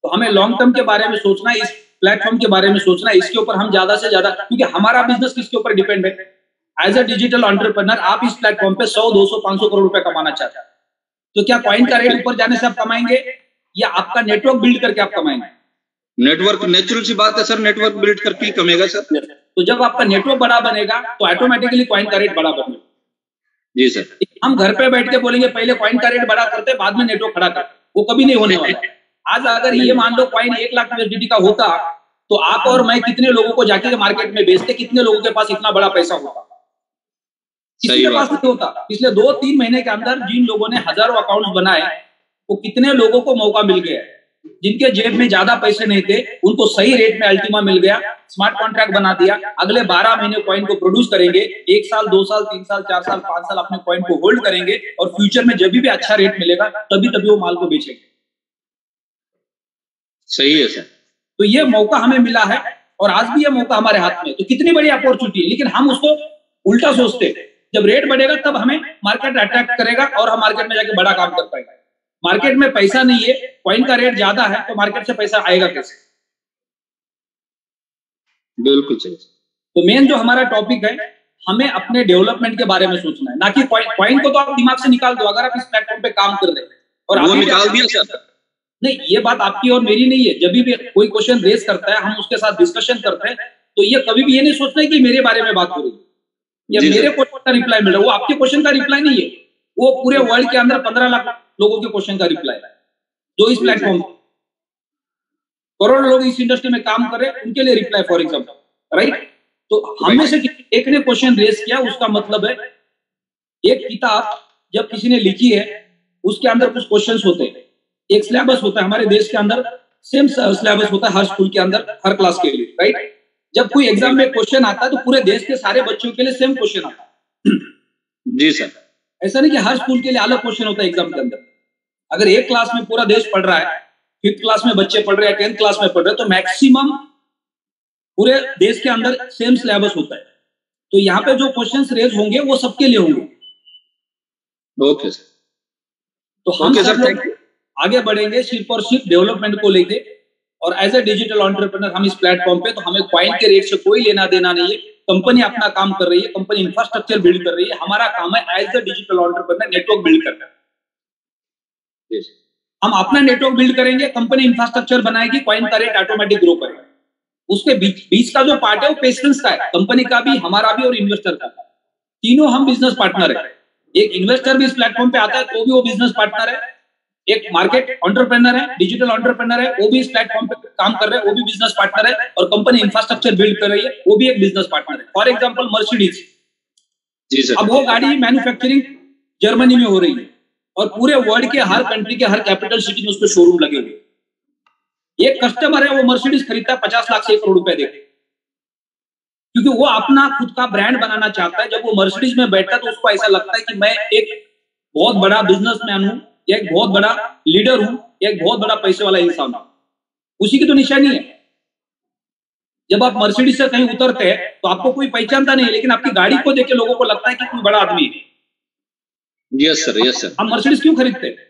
तो हमें लॉन्ग टर्म के बारे में सोचना है, इस प्लेटफॉर्म के बारे में सोचना है, इसके ऊपर हम ज्यादा से ज्यादा, क्योंकि हमारा बिजनेस किसके ऊपर डिपेंड है। एज अ डिजिटल एंटरप्रेन्योर आप इस प्लेटफॉर्म पे 100, 200, 500 करोड़ रुपए कमाना चाहते हैं, तो क्या कॉइन का रेट ऊपर जाने से आप कमाएंगे या आपका नेटवर्क बिल्ड करके आप कमाएंगे? नेटवर्क, नेचुरल सी बात है सर, नेटवर्क बिल्ड करके ही कमेगा सर। तो जब आपका नेटवर्क बड़ा बनेगा तो ऑटोमेटिकली कॉइन का रेट बड़ा बनेगा। जी सर। हम घर पे बैठ के बोलेंगे पहले कॉइन का रेट बड़ा करते बाद में नेटवर्क खड़ा करते, वो कभी नहीं होने वाला है। आज अगर ये मान लो कॉइन 1 लाख USDT का होता तो आप और मैं कितने लोगों को जाके मार्केट में बेचते, कितने लोगों के पास इतना बड़ा पैसा होता? किसी के पास नहीं होता। पिछले 2-3 महीने के अंदर जिन लोगों ने हजारों अकाउंट्स बनाए, वो कितने लोगों को मौका मिल गया है। जिनके जेब में ज्यादा पैसे नहीं थे उनको सही रेट में अल्टीमा मिल गया, स्मार्ट कॉन्ट्रैक्ट बना दिया, अगले 12 महीने कॉइन को प्रोड्यूस करेंगे, 1 साल, 2 साल, 3 साल, 4 साल, 5 साल अपने कॉइन को होल्ड करेंगे और फ्यूचर में जब भी अच्छा रेट मिलेगा तभी वो माल को बेचेंगे। सही है सर। तो ये मौका हमें मिला है और आज भी ये मौका हमारे हाथ में, तो कितनी बड़ी अपॉर्चुनिटी है। लेकिन हम उसको उल्टा सोचते हैं, जब रेट बढ़ेगा तब हमें मार्केट अट्रैक्ट करेगा और हम मार्केट में जाके बड़ा काम कर पाएंगे। मार्केट में पैसा नहीं है, कॉइन का रेट ज्यादा है, तो मार्केट से पैसा आएगा कैसे? बिल्कुल सही। तो मेन जो हमारा टॉपिक है, हमें अपने डेवलपमेंट के बारे में सोचना है, ना कि कॉइन को तो आप दिमाग से निकाल दो। अगर आप इस प्लेटफॉर्म पे काम कर रहे हैं और वो निकाल दिया सर। नहीं, ये बात आपकी और मेरी नहीं है। जब भी कोई क्वेश्चन रेज करता है, हम उसके साथ डिस्कशन करते हैं, तो ये कभी भी ये नहीं सोचना है कि मेरे बारे में बात हो रही है या मेरे क्वेश्चन का रिप्लाई मिल रहा है। वो आपके क्वेश्चन का रिप्लाई नहीं है, वो पूरे वर्ल्ड के अंदर 15 लाख लोगों के क्वेश्चन का रिप्लाई है जो इस प्लेटफॉर्म पर करोड़ों लोग इस इंडस्ट्री में काम कर रहे हैं, उनके लिए रिप्लाई, फॉर एग्जाम्पल, राइट। तो हमें से एक ने क्वेश्चन रेज किया, उसका मतलब है एक किताब जब किसी ने लिखी है उसके अंदर कुछ क्वेश्चंस होते हैं, एक सिलेबस होता है। हमारे देश के अंदर सेम सिलेबस होता है हर स्कूल के अंदर, हर क्लास के लिए, राइट। जब कोई एग्जाम में क्वेश्चन आता है तो पूरे देश के सारे बच्चों के लिए सेम क्वेश्चन आता है। जी सर। ऐसा नहीं कि हर स्कूल के लिए अलग क्वेश्चन होता है एग्जाम के अंदर। अगर एक क्लास में पूरा देश पढ़ रहा है, 5th क्लास में बच्चे पढ़ रहे हैं, 10th क्लास में पढ़ रहे हैं, तो मैक्सिमम पूरे देश के अंदर सेम सिलेबस होता है। तो यहाँ पे जो क्वेश्चंस रेज होंगे वो सबके लिए होंगे। Okay sir. तो हम सब आगे बढ़ेंगे सिर्फ और सिर्फ डेवलपमेंट को लेके, और एज ए डिजिटल एंटरप्रेन्योर हम इस प्लेटफॉर्म पे, तो हमें कॉइन के रेट से कोई लेना देना नहीं है। कंपनी अपना काम कर रही है, कंपनी इंफ्रास्ट्रक्चर बिल्ड कर रही है, हमारा काम है as a digital entrepreneur network build करना। हम अपना नेटवर्क बिल्ड करेंगे, कंपनी इंफ्रास्ट्रक्चर बनाएगी, कॉइन का रेट ऑटोमेटिक ग्रो करेगा। उसके बीच का जो पार्ट है वो पेशेंस का है, कंपनी का भी, हमारा भी और इन्वेस्टर का। तीनों हम बिजनेस पार्टनर है। एक इन्वेस्टर भी इस प्लेटफॉर्म पे आता है तो भी वो बिजनेस पार्टनर है, एक मार्केट एंटरप्रेन्योर है, डिजिटल एंटरप्रेन्योर है, वो भी इस प्लेटफॉर्म पे काम कर रहे हैं, वो भी बिजनेस पार्टनर है, और कंपनी इंफ्रास्ट्रक्चर बिल्ड कर रही है, वो भी एक बिजनेस पार्टनर है। फॉर एग्जांपल मर्सिडीज, जी सर, अब वो गाड़ी मैन्युफैक्चरिंग जर्मनी में हो रही है और पूरे वर्ल्ड के हर कंट्री के हर कैपिटल सिटी में उसके शोरूम लगे हुए। एक कस्टमर है वो मर्सिडीज खरीदता है 50 लाख से 1 करोड़ रुपए देके, क्योंकि वो अपना खुद का ब्रांड बनाना चाहता है। जब वो मर्सिडीज में बैठता है तो उसको ऐसा लगता है कि मैं एक बहुत बड़ा बिजनेसमैन हूं, या एक बहुत बड़ा लीडर हूं, या एक बहुत बड़ा पैसे वाला इंसान हूं। उसी की तो निशानी है। जब आप मर्सिडीज से कहीं उतरते हैं तो आपको कोई पहचानता नहीं है, लेकिन आपकी गाड़ी को देख के लोगों को लगता है कि कोई बड़ा आदमी है। Yes sir, yes sir. हम मर्सिडीज क्यों खरीदते हैं?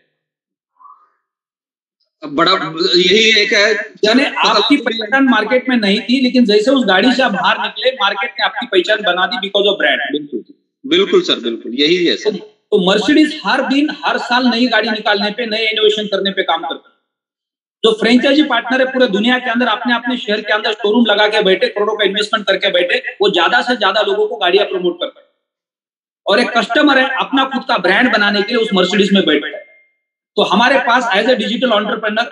बड़ा यही एक है, यानी आपकी पहचान मार्केट में नहीं थी, लेकिन जैसे उस गाड़ी से आप बाहर निकले, मार्केट ने आपकी पहचान बना दी बिकॉज ऑफ ब्रांड। बिल्कुल बिल्कुल सर, बिल्कुल यही है सर। तो मर्सिडीज हर दिन, हर साल नई गाड़ी निकालने पे, नए इनोवेशन करने पे काम करती है। जो फ्रेंचाइजी पार्टनर है पूरे दुनिया के अंदर, अपने अपने शहर के अंदर शोरूम लगा के बैठे, करोड़ों का इन्वेस्टमेंट करके बैठे, वो ज्यादा से ज्यादा लोगों को गाड़ियां प्रमोट करते हैं। और एक कस्टमर है अपना खुद का ब्रांड बनाने के लिए उस मर्सिडीज में बैठा है। तो हमारे पास as a digital entrepreneur,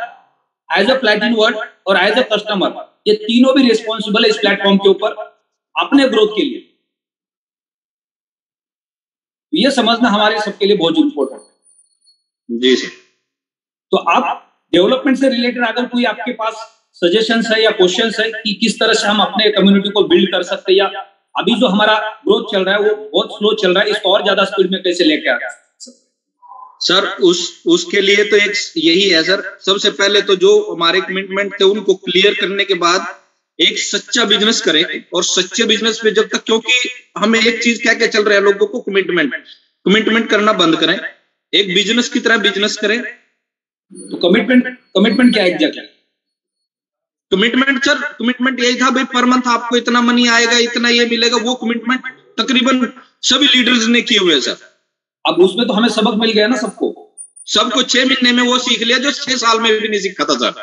as a platinum word और एज ए कस्टमर, ये तीनों भी रिस्पॉन्सिबल है इस प्लेटफॉर्म के ऊपर अपने ग्रोथ के लिए। ये समझना हमारे सबके लिए बहुत इंपॉर्टेंट है। जी सर। तो आप डेवलपमेंट से रिलेटेड अगर कोई आपके पास सजेशंस है या क्वेश्चंस है कि किस तरह से हम अपने कम्युनिटी को बिल्ड कर सकते हैं, या अभी जो हमारा ग्रोथ चल रहा है वो बहुत स्लो चल रहा है, इसको और ज्यादा स्पीड में कैसे लेके आ सकते हैं? सर उसके लिए तो एक यही है सर, सबसे पहले तो जो हमारे कमिटमेंट थे उनको क्लियर करने के बाद एक सच्चा बिजनेस करें, और सच्चे बिजनेस पे जब तक, क्योंकि हम एक चीज कह के चल रहे हैं लोगों को, कमिटमेंट करना बंद करें, एक बिजनेस की तरह बिजनेस करें। तो कमिटमेंट क्या है एग्जैक्टली? कमिटमेंट यही था भाई, पर मंथ आपको इतना मनी आएगा, इतना ये मिलेगा। वो कमिटमेंट तकरीबन सभी लीडर्स ने किए हुए सर। अब उसमें तो हमें सबक मिल गया ना सबको 6 महीने में वो सीख लिया जो 6 साल में भी नहीं सीखा था सर।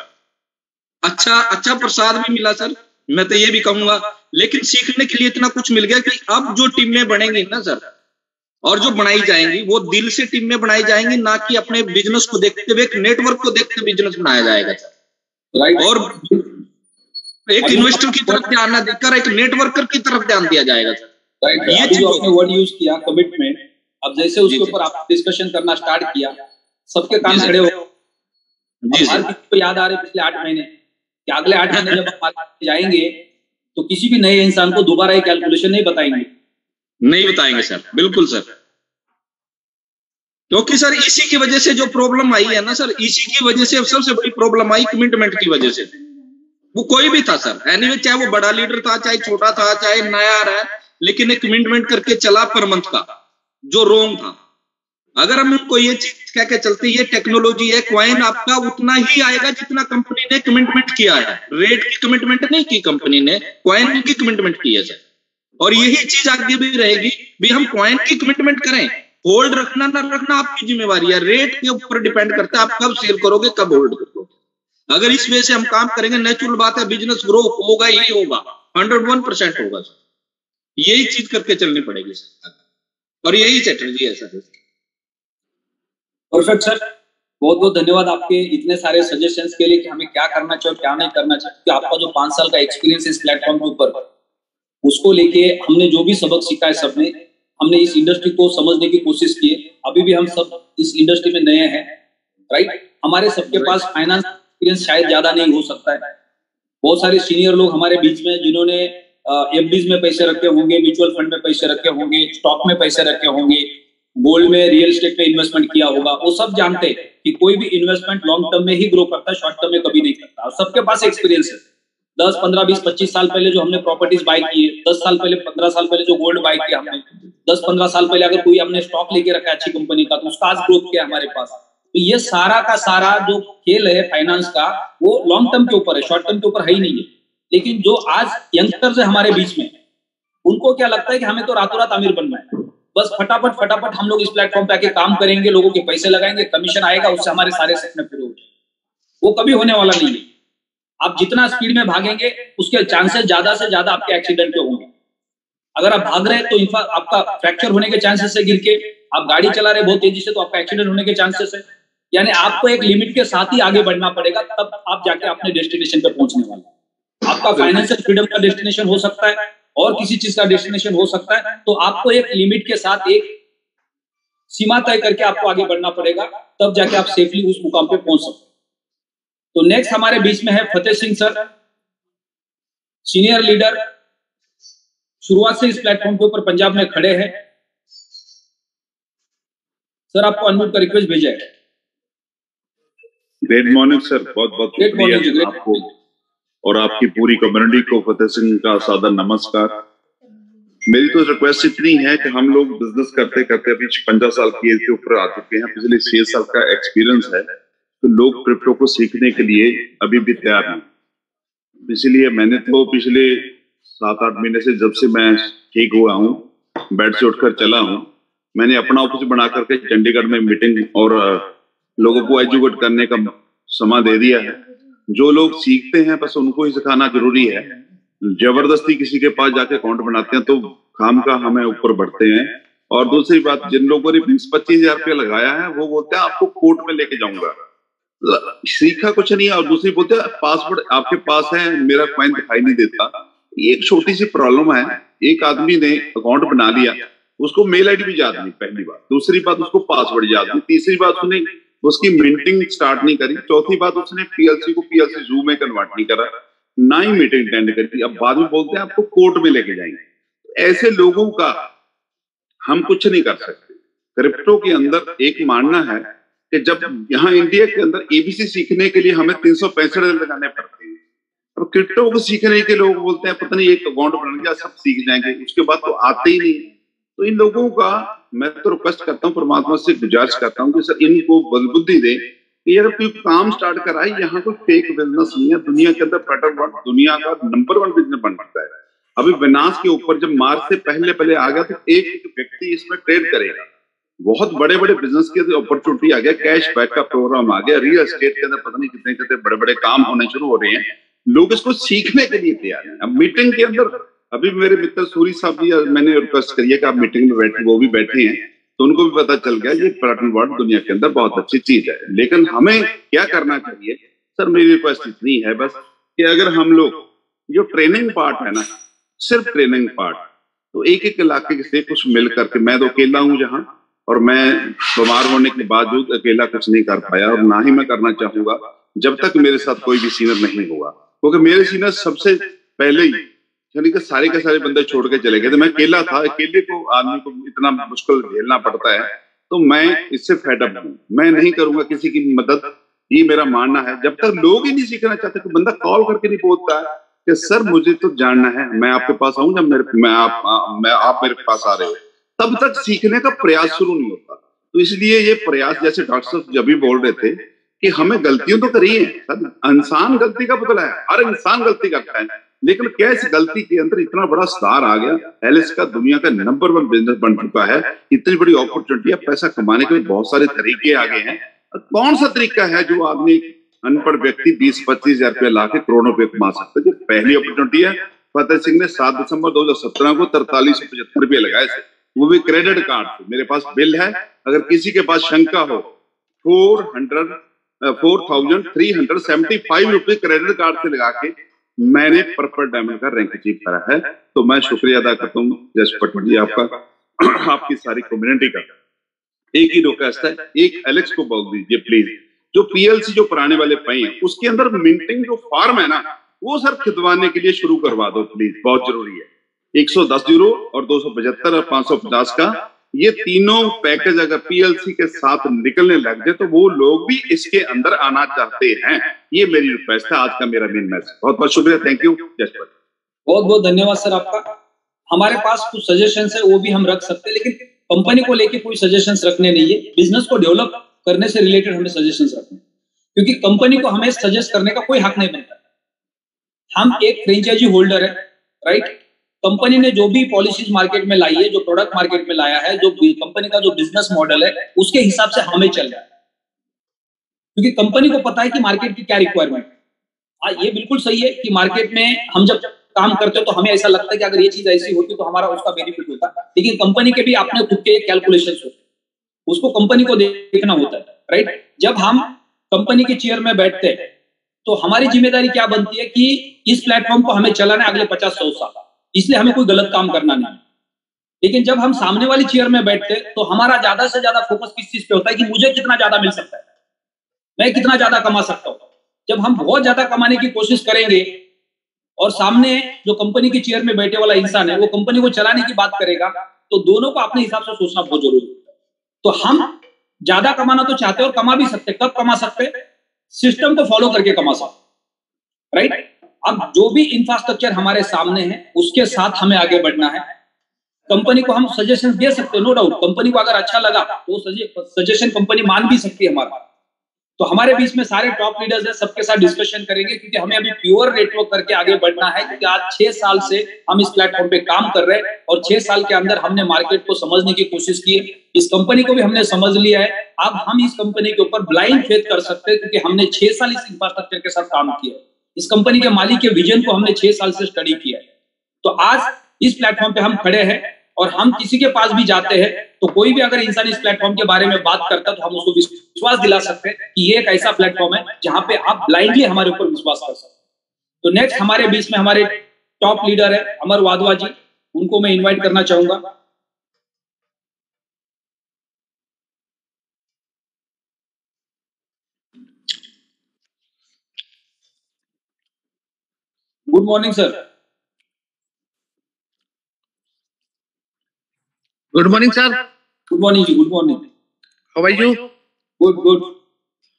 अच्छा प्रसाद भी मिला सर, मैं तो ये भी कहूंगा, लेकिन सीखने के लिए इतना कुछ मिल गया कि अब जो टीमें बनेंगी ना सर, और जो बनाई जाएंगी, वो दिल से टीमें बनाई जाएंगी, ना कि अपने बिजनेस को देखते हुए, एक नेटवर्क को देखते बिजनेस बनाया जाएगा सर। और एक इन्वेस्टर की तरफ ध्यान ना देकर एक नेटवर्कर की तरफ ध्यान दिया जाएगा सर। ये जो आपने वर्ड यूज किया कमिटमेंट, अब जैसे उसके ऊपर आप डिस्कशन करना स्टार्ट किया, सबके कान खड़े हो। हर किसी को याद आ रहे पिछले 8 महीने कि अगले 8 महीने जब हम जाएंगे तो किसी भी नए इंसान को दोबारा ये कैलकुलेशन नहीं बताएंगे सर। बिल्कुल सर, क्योंकि सर इसी की वजह से जो प्रॉब्लम आई है ना सर, इसी की वजह से सबसे बड़ी प्रॉब्लम आई कमिटमेंट की वजह से। वो कोई भी था सर, एनीवे, चाहे वो बड़ा लीडर था, चाहे छोटा था, चाहे नया आ रहा है, लेकिन एक कमिटमेंट करके चला पर मंथ का, जो रोंग था। अगर हम उनको ये चीज कह के चलते, ये टेक्नोलॉजी है, कॉइन आपका उतना ही आएगा जितना कंपनी ने कमिटमेंट किया है। रेट की कमिटमेंट नहीं की कंपनी ने, कॉइन की कमिटमेंट की है सर। और यही चीज आगे भी रहेगी भी, हम कॉइन की कमिटमेंट करें, होल्ड रखना ना रखना आपकी जिम्मेवारी है। रेट के ऊपर डिपेंड करता है आप कब सेल करोगे, कब होल्ड करोगे। अगर इस वे से हम काम करेंगे, नेचुरल बात है, बिजनेस ग्रो होगा ही होगा, 101% होगा सर। यही चीज करके चलनी पड़ेगी सर, और यही स्ट्रेटजी है सर। परफेक्ट सर, बहुत बहुत धन्यवाद आपके इतने सारे सजेशंस के लिए कि हमें क्या करना चाहिए और क्या नहीं करना चाहिए। क्योंकि आपका जो 5 साल का एक्सपीरियंस इस प्लेटफॉर्म के ऊपर, उसको लेके हमने जो भी सबक सीखा है सबने, हमने इस इंडस्ट्री को समझने की कोशिश की है। अभी भी हम सब इस इंडस्ट्री में नए हैं, राइट। हमारे सबके पास फाइनेंस एक्सपीरियंस शायद ज्यादा नहीं हो सकता है। बहुत सारे सीनियर लोग हमारे बीच में जिन्होंने एफडीज में पैसे रखे होंगे, म्यूचुअल फंड में पैसे रखे होंगे, स्टॉक में पैसे रखे होंगे, गोल्ड में, रियल एस्टेट में इन्वेस्टमेंट किया होगा, वो सब जानते हैं कि कोई भी इन्वेस्टमेंट लॉन्ग टर्म में ही ग्रो करता है, शॉर्ट टर्म में कभी नहीं करता। और सबके पास एक्सपीरियंस है। 10, 15, 20, 25 साल पहले जो हमने प्रॉपर्टीज बाय की है, 10 साल पहले, 15 साल पहले जो गोल्ड बाय किया हमने, 10, 15 साल पहले अगर कोई हमने स्टॉक लेके रखा है अच्छी कंपनी का, तो उसका आज ग्रोथ किया हमारे पास। तो ये सारा का सारा जो खेल है फाइनेंस का, वो लॉन्ग टर्म के ऊपर है, शॉर्ट टर्म के ऊपर है ही नहीं है। लेकिन जो आज यंगस्टर्स है हमारे बीच में, उनको क्या लगता है कि हमें तो रातों रात अमीर बनना है, बस फटाफट हम लोग इस प्लेटफॉर्म पे आके काम करेंगे, लोगों के पैसे लगाएंगे, कमीशन आएगा, उससे हमारे सारे सपने पूरे हो जाएंगे। वो कभी होने वाला नहीं है। आप जितना स्पीड में भागेंगे, उसके चांसेस ज्यादा से ज्यादा आपके एक्सीडेंट के होंगे। अगर आप भाग रहे हैं तो आपका फ्रैक्चर होने के चांसेस है, गिर के आप गाड़ी चला रहे बहुत तेजी से तो आपका एक्सीडेंट होने के चांसेस है। यानी आपको एक लिमिट के साथ ही आगे बढ़ना पड़ेगा, तब आप जाके अपने डेस्टिनेशन पे पहुंचने वाले। आपका फाइनेंशियल फ्रीडम का डेस्टिनेशन हो सकता है और किसी चीज का डेस्टिनेशन हो सकता है, तो आपको एक लिमिट के साथ एक सीमा तय करके आपको आगे बढ़ना पड़ेगा, तब जाके आप सेफली उस मुकाम पे पहुंच सकते हैं। तो नेक्स्ट हमारे बीच में है Fateh Singh sir, senior leader, शुरुआत से इस प्लेटफॉर्म के ऊपर पंजाब में खड़े हैं। सर आपको अनम्यूट का रिक्वेस्ट भेजा है। गुड मॉर्निंग सर, बहुत बहुत शुक्रिया आपको और आपकी पूरी कम्युनिटी को। फतेह सिंह का सादर नमस्कार। मेरी तो रिक्वेस्ट इतनी है कि हम लोग बिजनेस करते करते अभी 50 साल की एज के ऊपर आ चुके हैं, पिछले 6 साल का एक्सपीरियंस है, तो लोग क्रिप्टो को सीखने के लिए अभी भी तैयार हैं। इसीलिए मैंने तो पिछले 7-8 महीने से, जब से मैं ठीक हुआ हूँ, बेड से उठकर चला हूँ, मैंने अपना ऑफिस बना करके चंडीगढ़ में मीटिंग और लोगों को एजुकेट करने का समय दे दिया है। जो लोग सीखते हैं बस उनको ही सिखाना जरूरी है। जबरदस्ती किसी के पास जाके अकाउंट बनाते हैं तो काम का हमें ऊपर बढ़ते हैं। और दूसरी बात, जिन लोगों ने 20-25 हजार रुपया लगाया है वो बोलते हैं आपको कोर्ट में लेके जाऊंगा, सीखा कुछ नहीं है। और दूसरी बोलते हैं पासवर्ड आपके पास है, मेरा कॉइन दिखाई नहीं देता। एक छोटी सी प्रॉब्लम है, एक आदमी ने अकाउंट बना लिया, उसको मेल आईडी भी याद नहीं, पहली बात। दूसरी बात, उसको पासवर्ड याद नहीं। तीसरी बात, उसने उसकी मिंटिंग स्टार्ट नहीं करी। चौथी बात, उसने पीएलसी को पीएलसी जू में कन्वर्ट नहीं करा, ना ही मीटिंग अटेंड करी। अब बाद में बोलते हैं आपको कोर्ट में लेके जाएंगे। ऐसे लोगों का हम कुछ नहीं कर सकते। क्रिप्टो के अंदर एक मानना है कि जब यहाँ इंडिया के अंदर एबीसी सीखने के लिए हमें 365 दिन लगाने पड़ते हैं, अब क्रिप्टो को सीखने के लोग बोलते हैं पता नहीं एक अकाउंट बन गया सब सीख जाएंगे, उसके बाद तो आते ही नहीं। तो इन लोगों का मैं तो रिक्वेस्ट करता हूँ, परमात्मा से गुजारिश करता हूँ कि सर इनको बुद्धि दे कि यार कोई काम स्टार्ट कराए, यहाँ कोई फेक बिजनेस नहीं है। दुनिया के अंदर पेट्रोल दुनिया का नंबर 1 बिजनेस बन सकता है। अभी विनाश के ऊपर जब मार्च से पहले आ गया तो एक व्यक्ति इसमें ट्रेड करेगा, बहुत बड़े बड़े बिजनेस के अपॉर्चुनिटी आ गया, कैश बैक का प्रोग्राम आ गया, रियल एस्टेट के अंदर पता नहीं कितने कितने बड़े बड़े काम होने शुरू हो रहे हैं, लोग इसको सीखने के लिए तैयार हैं। अब मीटिंग के अंदर अभी मेरे मित्र सूरी साहब भी, मैंने रिक्वेस्ट करी है कि आप मीटिंग में बैठे, वो भी बैठे हैं, तो उनको भी पता चल गया ये पर्यटन वर्ल्ड दुनिया के अंदर बहुत अच्छी चीज है। लेकिन हमें क्या करना चाहिए सर, मेरी रिक्वेस्ट इतनी है बस कि अगर हम लोग जो ट्रेनिंग पार्ट है ना, सिर्फ ट्रेनिंग पार्ट, तो एक एक इलाके से कुछ मिल करके, मैं तो अकेला हूं जहां, और मैं बीमार होने के बावजूद अकेला कुछ नहीं कर पाया और ना ही मैं करना चाहूंगा जब तक मेरे साथ कोई भी सीनियर नहीं होगा, क्योंकि मेरे सीनियर सबसे पहले ही यानी कि सारे के सारे बंदे छोड़ के चले गए थे। मैं अकेला था, अकेले को आदमी को इतना मुश्किल झेलना पड़ता है, तो मैं इससे फेड अप हूं। मैं नहीं करूंगा किसी की मदद, ये मेरा मानना है। जब तक लोग ही नहीं सीखना चाहते, तो बंदा कॉल करके नहीं बोलता है कि सर मुझे तो जानना है, मैं आपके पास आऊं, जब आप मेरे पास आ रहे हो, तब तक सीखने का प्रयास शुरू नहीं होता। तो इसलिए ये प्रयास, जैसे डॉक्टर साहब जब भी बोल रहे थे कि हमें गलतियां तो करी है, इंसान गलती का पुतला है, हर इंसान गलती करता है, लेकिन क्या इस गलती के अंदर इतना बड़ा स्टार आ गया, एलिस का दुनिया का नंबर 1 बिजनेस बन चुका है, इतनी बड़ी अपॉर्चुनिटी है, पैसा कमाने के बहुत सारे तरीके आ गए हैं। कौन सा तरीका है जो आदमी अनपढ़ व्यक्ति 20-25 हजार रुपया ला के करोड़ों रुपये कमा सकता है? पहली अपॉर्चुनिटी है। फतेह सिंह ने 7 दिसंबर 2017 को 4375 रुपये लगाए थे, वो भी क्रेडिट कार्ड से। मेरे पास बिल है, अगर किसी के पास शंका हो, 4,375 रुपए क्रेडिट कार्ड से लगा के मैंने पर्पल डायमंड का रैंक अचीव करा है। तो मैं शुक्रिया अदा करता हूँ जस पटवारी जी आपका, आपकी सारी कम्युनिटी का। एक ही रिक्वेस्ट है, एक एलेक्स को बोल दीजिए प्लीज, जो पीएलसी जो पुराने वाले पे हैं उसके अंदर मिंटिंग जो फॉर्म है ना, वो सर खिदवाने के लिए शुरू करवा दो प्लीज, बहुत जरूरी है। 110 यूरो और 275 और 550 का ये तीनों पैकेज अगर पीएलसी के साथ निकलने लग जाए तो वो लोग भी इसके अंदर आना चाहते हैं। ये मेरी रिक्वेस्ट है, आज का मेरा मेन मैसेज। बहुत बहुत शुक्रिया, थैंक यू, जसपत। बहुत बहुत धन्यवाद सर आपका। हमारे पास कुछ सजेशंस है, वो भी हम रख सकते हैं, लेकिन कंपनी को लेके कोई सजेशंस रखने नहीं है, बिजनेस को डेवलप करने से रिलेटेड हमें सजेशंस रखने, क्योंकि कंपनी को हमें सजेस्ट करने का कोई हक नहीं बनता। हम एक फ्रेंचाइजी होल्डर है, राइट। कंपनी ने जो भी पॉलिसीज मार्केट में लाई है, जो प्रोडक्ट मार्केट में लाया है, जो कंपनी का जो बिजनेस मॉडल है, उसके हिसाब से हमें चल रहा है, क्योंकि कंपनी को पता है कि मार्केट की क्या रिक्वायरमेंट है। ये बिल्कुल सही है कि मार्केट में हम जब काम करते हो तो हमें ऐसा लगता है कि अगर ये चीज ऐसी होती तो हमारा उसका बेनिफिट होता, लेकिन कंपनी के भी अपने खुद के कैलकुलेशंस होते हैं, उसको कंपनी को देखना होता है, राइट। जब हम कंपनी के चेयर में बैठते हैं तो हमारी जिम्मेदारी क्या बनती है कि इस प्लेटफॉर्म को हमें चलाना है अगले 50-100 साल, इसलिए हमें कोई गलत काम करना नहीं। लेकिन जब हम सामने वाली चेयर में बैठते हैं तो हमारा ज्यादा से ज्यादा फोकस किस चीज पे होता है कि मुझे कितना ज्यादा मिल सकता है, मैं कितना ज्यादा कमा सकता हूं। जब हम बहुत ज्यादा कमाने की कोशिश करेंगे और सामने जो कंपनी की चेयर में बैठे वाला इंसान है वो कंपनी को चलाने की बात करेगा, तो दोनों को अपने हिसाब से सोचना बहुत जरूरी है। तो हम ज्यादा कमाना तो चाहते हैं और कमा भी सकते, कब कमा सकते? सिस्टम को फॉलो करके कमा सकते, राइट। अब जो भी इंफ्रास्ट्रक्चर हमारे सामने है उसके साथ हमें आगे बढ़ना है। कंपनी को हम सजेशन दे सकते हैं, नो डाउट। कंपनी को अगर अच्छा लगा तो सजेशन कंपनी मान भी सकती है हमारा। तो हमारे बीच में सारे टॉप लीडर्स हैं, सबके साथ डिस्कशन करेंगे, क्योंकि हमें अभी प्योर नेटवर्क करके आगे बढ़ना है। क्योंकि आज 6 साल से हम इस प्लेटफॉर्म पे काम कर रहे हैं और 6 साल के अंदर हमने मार्केट को समझने की कोशिश की है, इस कंपनी को भी हमने समझ लिया है। अब हम इस कंपनी के ऊपर ब्लाइंड फेथ कर सकते हैं, क्योंकि हमने 6 साल इस इंफ्रास्ट्रक्चर के साथ काम किया है, इस कंपनी के मालिक के विजन को हमने 6 साल से स्टडी किया है। तो आज इस प्लेटफॉर्म पे हम खड़े हैं और हम किसी के पास भी जाते हैं तो कोई भी अगर इंसान इस प्लेटफॉर्म के बारे में बात करता है तो हम उसको विश्वास दिला सकते हैं कि ये एक ऐसा प्लेटफॉर्म है जहां पे आप ब्लाइंडली हमारे ऊपर विश्वास कर सकते हैं। तो नेक्स्ट हमारे बीच में हमारे टॉप लीडर है अमर वाधवा जी, उनको मैं इन्वाइट करना चाहूंगा। Good morning sir. Good morning sir. Good morning जी, good morning. How are you? Good good,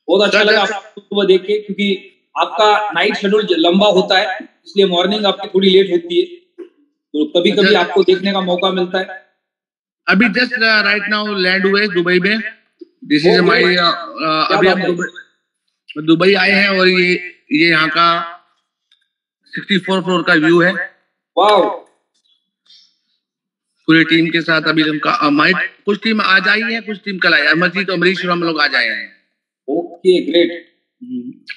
बहुत अच्छा लगा आपको सुबह देख के, क्योंकि आपका नाइट शेड्यूल लंबा होता है, इसलिए मॉर्निंग आपकी थोड़ी लेट होती है, तो कभी कभी आपको देखने का मौका मिलता है। अभी जस्ट राइट नाउ लैंड हुए दुबई में। दिस इज माय अभी हम दुबई आए हैं और ये यहाँ का 64 फ्लोर का व्यू है। वाओ, पूरी टीम के साथ अभी हमारी कुछ टीम आज आई है, कुछ टीम कल आई है। अमरजीत और अमरीश हम लोग आज आए हैं। Okay great.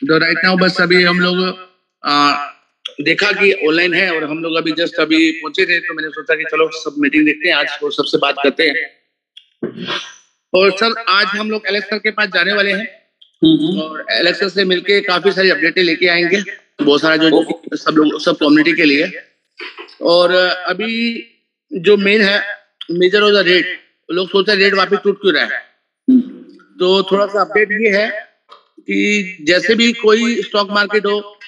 तो राइट नाउ बस अभी हम लोग देखा कि ऑनलाइन है और हम लोग अभी जस्ट अभी पहुंचे थे, तो मैंने सोचा कि चलो सब मीटिंग देखते हैं आज और सबसे बात करते हैं। और सर आज हम लोग एलेक्स सर के पास जाने वाले हैं और एलेक्स सर से मिलके काफी सारी अपडेटें लेके आएंगे, बहुत सारा जो सब कम्युनिटी के लिए। और अभी जो मेन है मेजर ऑफ द रेट, लोग सोचते हैं रेट वापस टूट क्यों रहा है, तो थोड़ा सा अपडेट ये है कि जैसे भी कोई स्टॉक मार्केट हो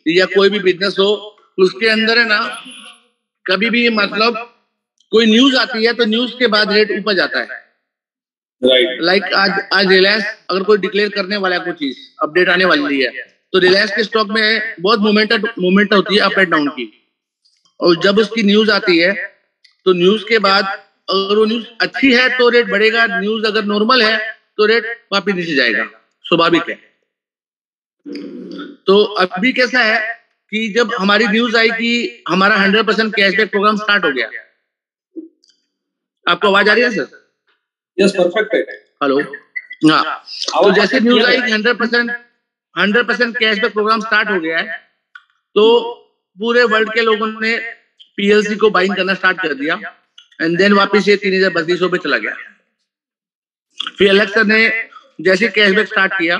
या कोई भी बिजनेस हो, उसके अंदर है ना कभी भी मतलब कोई न्यूज आती है तो न्यूज के बाद रेट ऊपर जाता है। राइट। लाइक आज रिलायंस अगर कोई डिक्लेयर करने वाला है, कोई चीज अपडेट आने वाली है, तो रिलायंस के स्टॉक में बहुत मूवमेंट होती है अप एंड डाउन की। और जब उसकी न्यूज आती है तो न्यूज के बाद अगर वो न्यूज अच्छी है तो रेट बढ़ेगा, न्यूज अगर नॉर्मल है तो रेट वापिस नीचे जाएगा, स्वाभाविक है। तो अभी कैसा है कि जब हमारी न्यूज आई कि हमारा 100% कैशबैक प्रोग्राम स्टार्ट हो गया। आपको आवाज आ रही है सर? यस, परफेक्ट है। हेलो, हाँ। तो जैसे न्यूज आई कि 100% कैशबैक प्रोग्राम स्टार्ट हो गया है, तो पूरे वर्ल्ड के लोगों ने पीएलसी को बाइंग करना स्टार्ट कर दिया एंड देन वापस ये 3200 पे चला गया। फिर एलेक्स सर ने जैसे कैशबैक स्टार्ट किया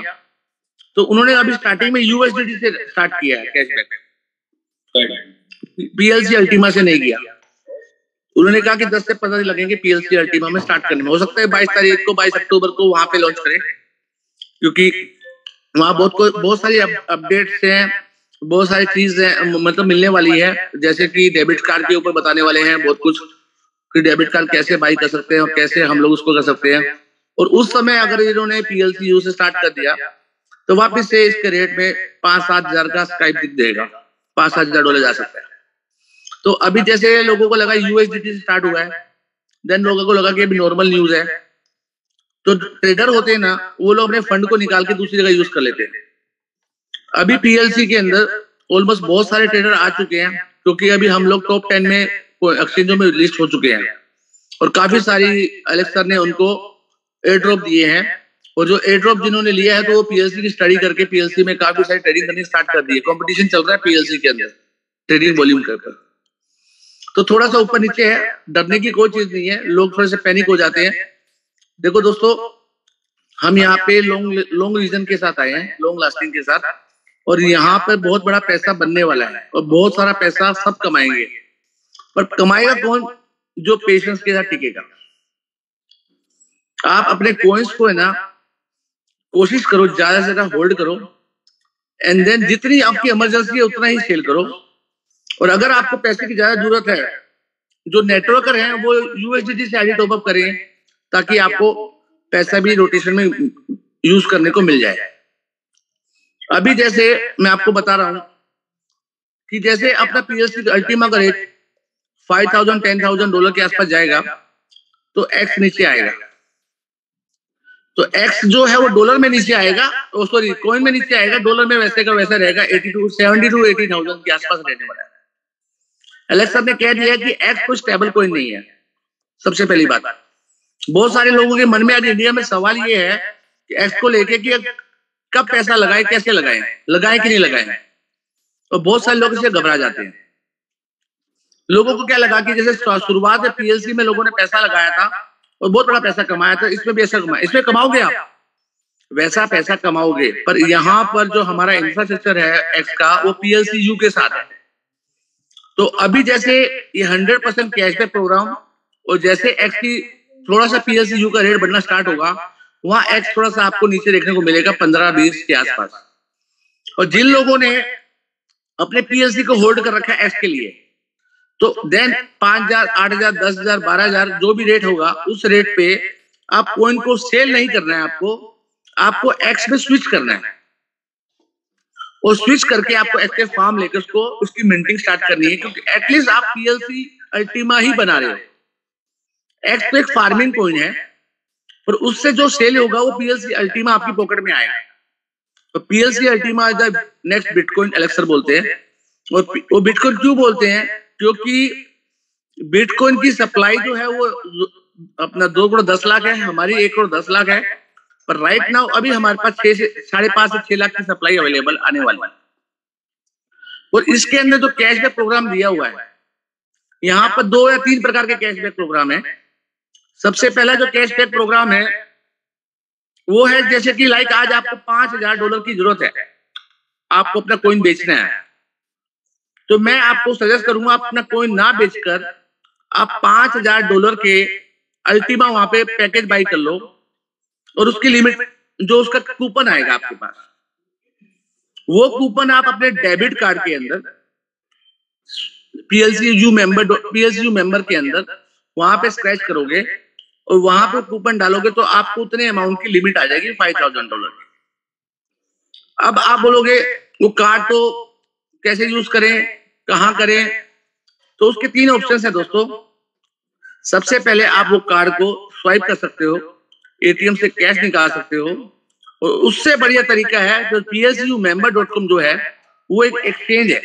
तो उन्होंने अभी स्टार्टिंग में यूएसडीटी से स्टार्ट किया है कैशबैक, पीएलसी अल्टीमा से नहीं किया। उन्होंने कहा कि 10 से 15 दिन लगेंगे पीएलसी अल्टीमा में स्टार्ट करने में। हो सकता है 22 तारीख को 22 अक्टूबर को वहां पे लॉन्च करें, क्योंकि वहां बहुत सारी अपडेट्स हैं, बहुत सारी चीज मतलब मिलने वाली है। जैसे कि डेबिट कार्ड के ऊपर बताने वाले हैं बहुत कुछ कि डेबिट कार्ड कैसे बाई कर सकते हैं और कैसे हम लोग उसको कर सकते हैं। और उस समय अगर इन्होंने पीएलसी यू से स्टार्ट कर दिया तो वापस से इसके रेट में 5-7 हजार का स्काइप दिख देगा, 5-7 हजार डॉलर जा सकता है। तो अभी जैसे लोगों को लगा यूएसडीटी से स्टार्ट हुआ है, देन लोगों को लगा कि अभी नॉर्मल न्यूज है, तो ट्रेडर होते हैं ना, वो लोग अपने फंड को निकाल के दूसरी जगह यूज कर लेते हैं। अभी पीएलसी के अंदर ऑलमोस्ट बहुत सारे ट्रेडर आ चुके हैं, क्योंकि अभी हम लोग टॉप 10 में एक्सचेंजों में लिस्ट हो चुके हैं और काफी सारी एलेक्स सर ने उनको एयर ड्रॉप दिए हैं। और जो एयर ड्रॉप जिन्होंने लिया है तो वो पीएलसी की स्टडी करके पीएलसी में काफी सारी ट्रेडिंग करनी स्टार्ट कर दी है। कंपटीशन चल रहा है पीएलसी के अंदर ट्रेडिंग वॉल्यूम कर, तो थोड़ा सा ऊपर नीचे है, डरने की कोई चीज नहीं है। लोग थोड़े से पैनिक हो जाते हैं। देखो दोस्तों, हम यहाँ पे लॉन्ग रीजन के साथ आए हैं, लॉन्ग लास्टिंग के साथ, और यहाँ पर बहुत बड़ा पैसा बनने वाला है और बहुत सारा पैसा सब कमाएंगे। पर कमाएगा कौन? जो पेशेंस के साथ टिकेगा। आप अपने कॉइन्स को है ना कोशिश करो ज्यादा से ज्यादा होल्ड करो एंड देन जितनी आपकी इमरजेंसी है उतना ही सेल करो। और अगर आपको पैसे की ज्यादा जरूरत है, जो नेटवर्कर हैं वो यूएसडीटी से आईडी टॉप अप करें ताकि आपको पैसा भी रोटेशन में यूज करने को मिल जाए। अभी जैसे मैं आपको बता रहा हूं कि जैसे अपना पीएलसी अल्टीमा का रेट 5,000-10,000 डॉलर के आसपास जाएगा तो एक्स नीचे आएगा। तो एक्स जो है वो डॉलर में नीचे आएगा, सॉरी कॉइन में नीचे आएगा, डॉलर में वैसे का वैसा रहेगा। 70,000-80,000 के आसपास रहने वाला है। एलेक्स सर ने कह दिया कि एक्स कोई स्टेबल कॉइन नहीं है। सबसे पहली बात, बहुत सारे लोगों के मन में आज इंडिया में सवाल ये है कि एक्स को लेके कि कब पैसा लगाए, कैसे लगाए कि नहीं लगाए। और बहुत सारे लोग इससे घबरा जाते हैं। लोगों को क्या लगा कि जैसे शुरुआत में पीएलसी में लोगों ने पैसा लगाया था और बहुत बड़ा पैसा कमाया था, इसमें भी ऐसा कमाया, इसमें कमाओगे आप वैसा पैसा कमाओगे। पर यहाँ पर जो हमारा इंफ्रास्ट्रक्चर है एक्स का, वो पीएलसी यू के साथ है। तो अभी जैसे ये 100% कैशबैक प्रोग्राम और जैसे एक्स की थोड़ा सा पीएलसी यू का रेट बढ़ना स्टार्ट होगा, वहां एक्स थोड़ा सा आपको नीचे देखने को मिलेगा 15-20 के आसपास। और जिन लोगों ने अपने पीएलसी को होल्ड कर रखा है एक्स के लिए, तो देन 5,000, 8,000, 10,000, 12,000 जो भी रेट होगा उस रेट पे आप कॉइन को सेल नहीं करना है, आपको एक्स में स्विच करना है, और स्विच करके आपको एक्टिव फार्म लेकर उसको उसकी मिंटिंग स्टार्ट करनी है, क्योंकि एटलीस्ट आप पीएलसी अल्टीमा ही बना रहे हो। एक्स तो एक फार्मिंग कॉइन है, पर उससे जो सेल होगा वो पीएलसी अल्टीमा आपकी पॉकेट में आएगा। तो PLC Ultima is the next bitcoin, elixir बोलते हैं। और वो बिटकॉइन क्यों बोलते हैं? क्योंकि बिटकॉइन की सप्लाई जो है वो अपना 2 करोड़ 10 लाख है, हमारी 1 करोड़ 10 लाख है, पर राइट नाउ अभी हमारे पास 5.5 से 6 लाख की सप्लाई अवेलेबल आने वाली है। और इसके अंदर जो कैशबैक प्रोग्राम दिया हुआ है, यहाँ पर 2 या 3 प्रकार के कैशबैक प्रोग्राम है। सबसे पहला जो कैशबैक प्रोग्राम है वो है, जैसे कि लाइक आज आपको $5,000 की जरूरत है, आपको अपना कॉइन बेचना है, तो मैं आपको सजेस्ट करूंगा अपना कॉइन ना बेचकर आप $5,000 के अल्टीमा वहां पे पैकेज बाई कर लो, और उसकी लिमिट जो उसका कूपन आएगा आपके पास, वो कूपन आप अपने डेबिट कार्ड के अंदर पीएलसीयू मेंबर के अंदर वहां पे स्क्रैच करोगे और वहां पे कूपन डालोगे, तो आपको उतने अमाउंट की लिमिट आ जाएगी $5,000 की। अब आप बोलोगे वो कार्ड तो कैसे यूज करें, कहां करें? तो उसके 3 ऑप्शन है दोस्तों। सबसे पहले आप वो कार्ड को स्वाइप कर सकते हो, एटीएम से कैश निकाल सकते हो, और उससे बढ़िया तरीका है जो PLCUmember.com जो है वो एक एक्सचेंज है,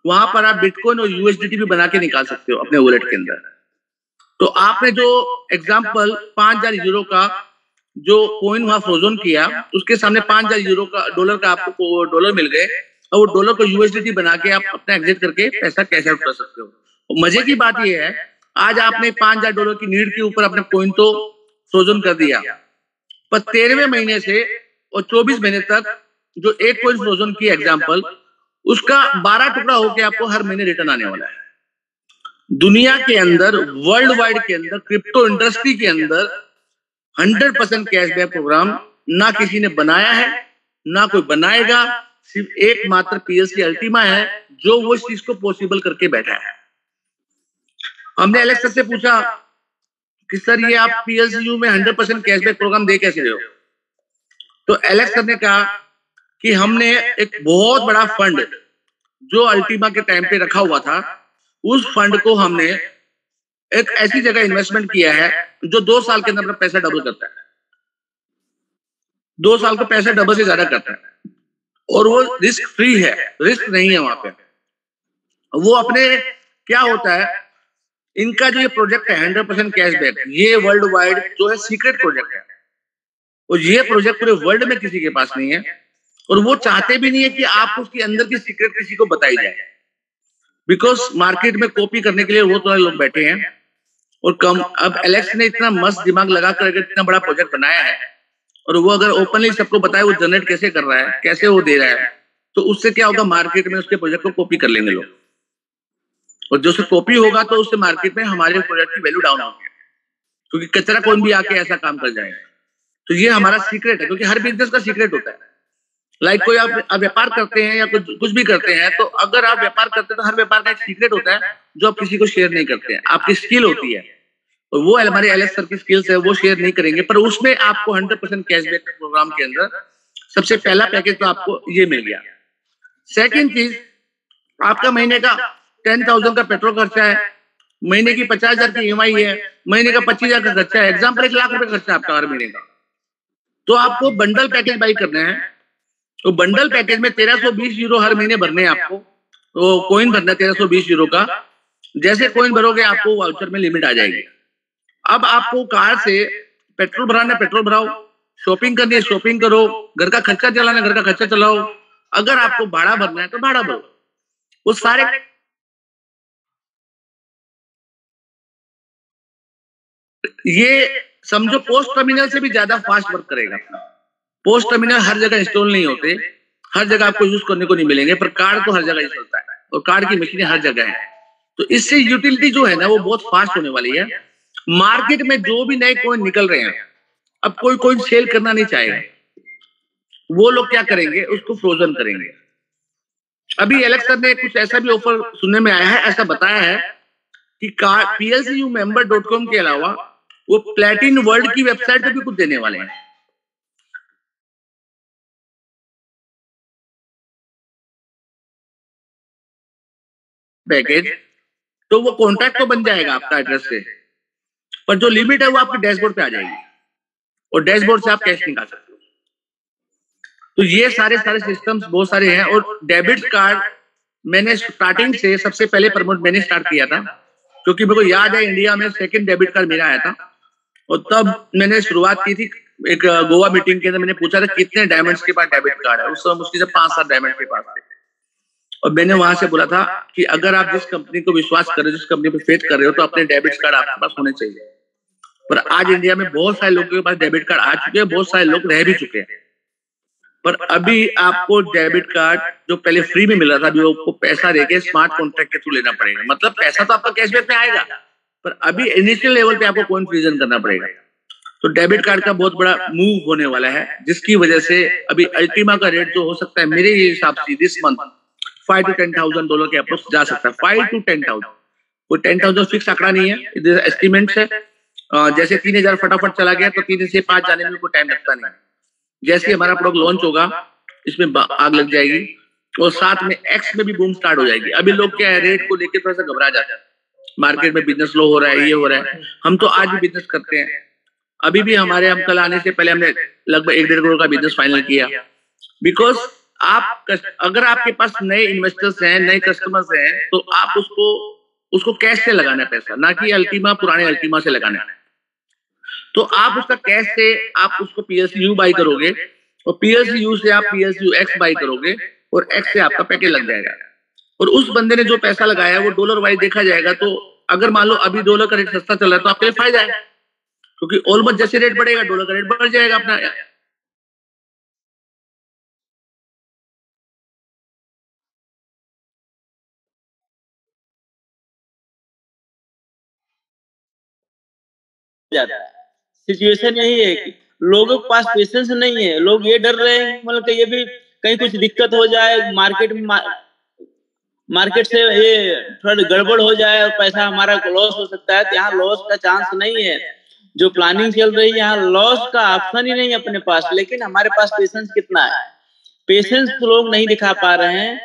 वहां पर आप बिटकॉइन और यूएसडीटी भी बना के निकाल सकते हो अपने वॉलेट के अंदर। तो आपने जो एग्जांपल $5,000 का जो कॉइन वहां फ्रोजन किया, उसके सामने $5,000 का आपको डॉलर मिल गए, और वो डॉलर को यूएसडीटी बना के आप अपना एग्जिट करके पैसा कैश आउट कर सकते हो। और मजे की बात यह है, आज आपने $5,000 की नीड के ऊपर अपने कॉइन तो फ्रोजन कर दिया, पर 13वें महीने से और 24 महीने तक जो एक कॉइन फ्रोजन की एग्जांपल, उसका 12 टुकड़ा होकर आपको हर महीने रिटर्न आने वाला है। दुनिया के अंदर, वर्ल्ड वाइड के अंदर, क्रिप्टो इंडस्ट्री के अंदर 100% कैशबैक प्रोग्राम ना किसी ने बनाया है, ना कोई बनाएगा। सिर्फ एकमात्र पीएलसी अल्टीमा है जो वो इस चीज को पॉसिबल करके बैठा है। हमने एलेक्स सर से पूछा कि सर ये आप पीएलसीयू में 100% कैशबैक प्रोग्राम दे कैसे रहे हो? तो एलेक्स सर ने कहा कि हमने एक बहुत बड़ा फंड जो अल्टीमा के टाइम पे रखा हुआ था, उस फंड को हमने एक ऐसी जगह इन्वेस्टमेंट किया है जो 2 साल के अंदर अपना पैसा डबल करता है। 2 साल का पैसा डबल से ज्यादा करता है, और वो रिस्क फ्री है, रिस्क नहीं है वहां पे। वो अपने क्या होता है, इनका जो ये प्रोजेक्ट है 100% कैशबैक, ये वर्ल्ड वाइड जो है सीक्रेट प्रोजेक्ट है, और ये प्रोजेक्ट पूरे वर्ल्ड में किसी के पास नहीं है, और वो चाहते भी नहीं है कि आप उसके अंदर की सीक्रेट किसी को बताई जाए, बिकॉज मार्केट में कॉपी करने के लिए वो तो लोग बैठे हैं। और कम अब एलेक्स ने इतना मस्त दिमाग लगा कर इतना बड़ा प्रोजेक्ट बनाया है, और वो अगर ओपनली सबको बताए वो जनरेट कैसे कर रहा है, कैसे वो दे रहा है, तो उससे क्या होगा, मार्केट में उसके प्रोजेक्ट को कॉपी कर लेंगे लोग, और जो से कॉपी होगा तो उससे मार्केट में हमारे प्रोजेक्ट की वैल्यू डाउन होगी, क्योंकि कचरा कौन भी आके ऐसा काम कर जाएगा। तो ये हमारा सीक्रेट है, क्योंकि हर बिजनेस का सीक्रेट होता है। लाइक कोई आप व्यापार करते हैं या कुछ भी करते हैं, तो अगर आप व्यापार करते हैं तो हर व्यापार का एक सीक्रेट होता है जो आप किसी को शेयर नहीं करते हैं। आपकी स्किल होती है, और वो हमारे एलेक्स सर की स्किल्स है, वो शेयर नहीं करेंगे, पर उसमें आपको 100% कैशबैक प्रोग्राम के अंदर सबसे पहला पैकेज तो आपको ये मिल गया। सेकेंड चीज, आपका महीने का 10,000 का पेट्रोल खर्चा है, महीने की 50,000 की EMI है, महीने का 25,000 का खर्चा है, एग्जाम्पल 1 लाख रुपए खर्चा आपका हर महीने का। तो आपको बंडल पैकेज बाई करना है, तो बंडल पैकेज में €1320 हर महीने भरने हैं आपको, तो कॉइन भरना है €1320 का। जैसे कॉइन भरोगे आपको वाउचर में लिमिट आ जाएगी। अब आपको कार से पेट्रोल भराना है, पेट्रोल भराओ, शॉपिंग करनी है शॉपिंग करो, घर का खर्चा चलाना है घर का खर्चा चलाओ, अगर आपको भाड़ा भरना है तो भाड़ा भरो। वो सारे ये समझो पोस्ट टर्मिनल से भी ज्यादा फास्ट वर्क करेगा। पोस्ट टर्मिनल हर जगह इंस्टॉल नहीं होते, हर जगह आपको यूज करने को नहीं मिलेंगे, पर कार्ड तो हर जगह यूज होता है, और कार्ड की मशीनें हर जगह है। तो इससे यूटिलिटी जो है ना वो बहुत फास्ट होने वाली है। मार्केट में जो भी नए कॉइन निकल रहे हैं, अब कोई कॉइन सेल करना नहीं चाहेगा, वो लोग क्या करेंगे, उसको फ्रोजन करेंगे। अभी एलेक्स सर ने कुछ ऐसा भी ऑफर सुनने में आया है, ऐसा बताया है कि PLCUmember.com के अलावा वो प्लेटिन वर्ल्ड की वेबसाइट पे भी कुछ देने वाले हैं। पैकेज तो वो कॉन्ट्रैक्ट तो बन जाएगा आपका एड्रेस से, पर जो लिमिट है वो आपके डैशबोर्ड पे आ जाएगी और डैशबोर्ड से आप कैश निकाल सकते हो। तो ये सारे सिस्टम्स बहुत सारे हैं। और डेबिट कार्ड मैंने स्टार्टिंग से सबसे पहले प्रमोट मैंने स्टार्ट किया था, क्योंकि मेरे को याद है इंडिया में सेकंड डेबिट कार्ड मेरा आया था और तब मैंने शुरुआत की थी। एक गोवा मीटिंग के अंदर मैंने पूछा था कितने डायमंड्स के पास डेबिट कार्ड है। उस समय मुश्किल से 5-7 डायमंड के पास थे और मैंने वहां से बोला था कि अगर आप जिस कंपनी को विश्वास कर रहे हो, जिस कंपनी पे फेथ कर रहे हो, तो अपने डेबिट कार्ड आपके पास होने चाहिए। पर आज इंडिया में बहुत सारे लोगों के पास डेबिट कार्ड आ चुके हैं, बहुत सारे लोग रह भी चुके हैं। पर अभी आपको डेबिट कार्ड जो पहले फ्री में मिल रहा था, अभी आपको पैसा देके स्मार्ट कॉन्ट्रैक्ट के थ्रू लेना पड़ेगा। मतलब पैसा तो आपका कैशबैक में आएगा, पर अभी इनिशियल लेवल पे आपको कॉइन फ्रीजन करना पड़ेगा। तो डेबिट कार्ड का बहुत बड़ा मूव होने वाला है, जिसकी वजह से अभी अल्टीमा का रेट जो हो सकता है मेरे हिसाब से दिस मंथ $5,000 to 10,000 के अप्रोच जा सकता है। 5 to 10,000, कोई 10,000 फिक्स आंकड़ा नहीं है, एस्टिमेट्स है। जैसे 3,000 फटाफट चला गया तो 3 से 5 जाने में कोई टाइम लगता नहीं। जैसे हमारा प्रोडक्ट लॉन्च होगा इसमें आग लग जाएगी और साथ में एक्स में भी बूम स्टार्ट हो जाएगी। अभी लोग क्या है, रेट को लेकर थोड़ा सा घबरा जाते हैं, मार्केट में बिजनेस लो हो रहा है, ये हो रहा है। हम तो आज भी बिजनेस करते हैं। अभी भी हमारे हम कल आने से पहले हमने लगभग 1-1.5 करोड़ का बिजनेस फाइनल किया। बिकॉज आप अगर आपके पास नए इन्वेस्टर्स हैं, नए कस्टमर्स हैं, तो आप उसको कैश से लगाना है पैसा, ना कि अल्टीमा पुराने अल्टीमा से लगाना है। तो आप उसका कैश से आप उसको PSU बाई करोगे और PSU से आप PSU X बाई करोगे और X से आपका पैकेज लग जाएगा। और उस बंदे ने जो पैसा लगाया वो डॉलर वाइज देखा जाएगा। तो अगर मान लो अभी डॉलर का रेट सस्ता चल रहा है तो आपके लिए फायदा है, क्योंकि ऑलमोस्ट जैसे रेट बढ़ेगा डॉलर का रेट बढ़ जाएगा अपना। जाता है। सिचुएशन यही है कि लोगों के पास पेशेंस नहीं है। लोग ये डर रहे हैं मतलब कि ये भी कहीं कुछ दिक्कत हो जाए, मार्केट से ये थोड़ा गड़बड़ हो जाए और पैसा हमारा लॉस हो सकता है। तो यहाँ लॉस का चांस नहीं है। जो प्लानिंग चल रही है यहाँ लॉस का ऑप्शन ही नहीं है अपने पास। लेकिन हमारे पास पेशेंस कितना है, पेशेंस तो लोग नहीं दिखा पा रहे हैं।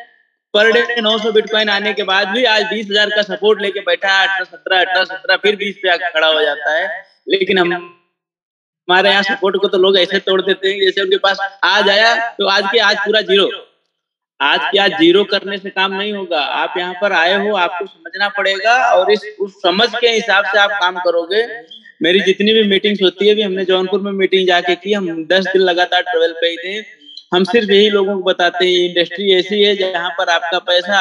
पर डे 900 बिटकॉइन आने के बाद भी आज 20,000 का सपोर्ट लेके बैठा है, 18-17 फिर 20 पे आकर खड़ा हो जाता है। लेकिन हमारे यहाँ सपोर्ट को तो लोग ऐसे तोड़ देते हैं जैसे उनके पास आज आया तो आज पूरा जीरो। आज के आज जीरो करने से काम नहीं होगा। आप यहाँ पर आए हो, आपको समझना पड़ेगा और उस समझ के हिसाब से आप काम करोगे। मेरी जितनी भी मीटिंग्स होती है, भी हमने जौनपुर में मीटिंग जाके की, हम 10 दिन लगातार ट्रेवल पे ही थे। हम सिर्फ यही लोगों को बताते हैं इंडस्ट्री ऐसी है जहाँ पर आपका पैसा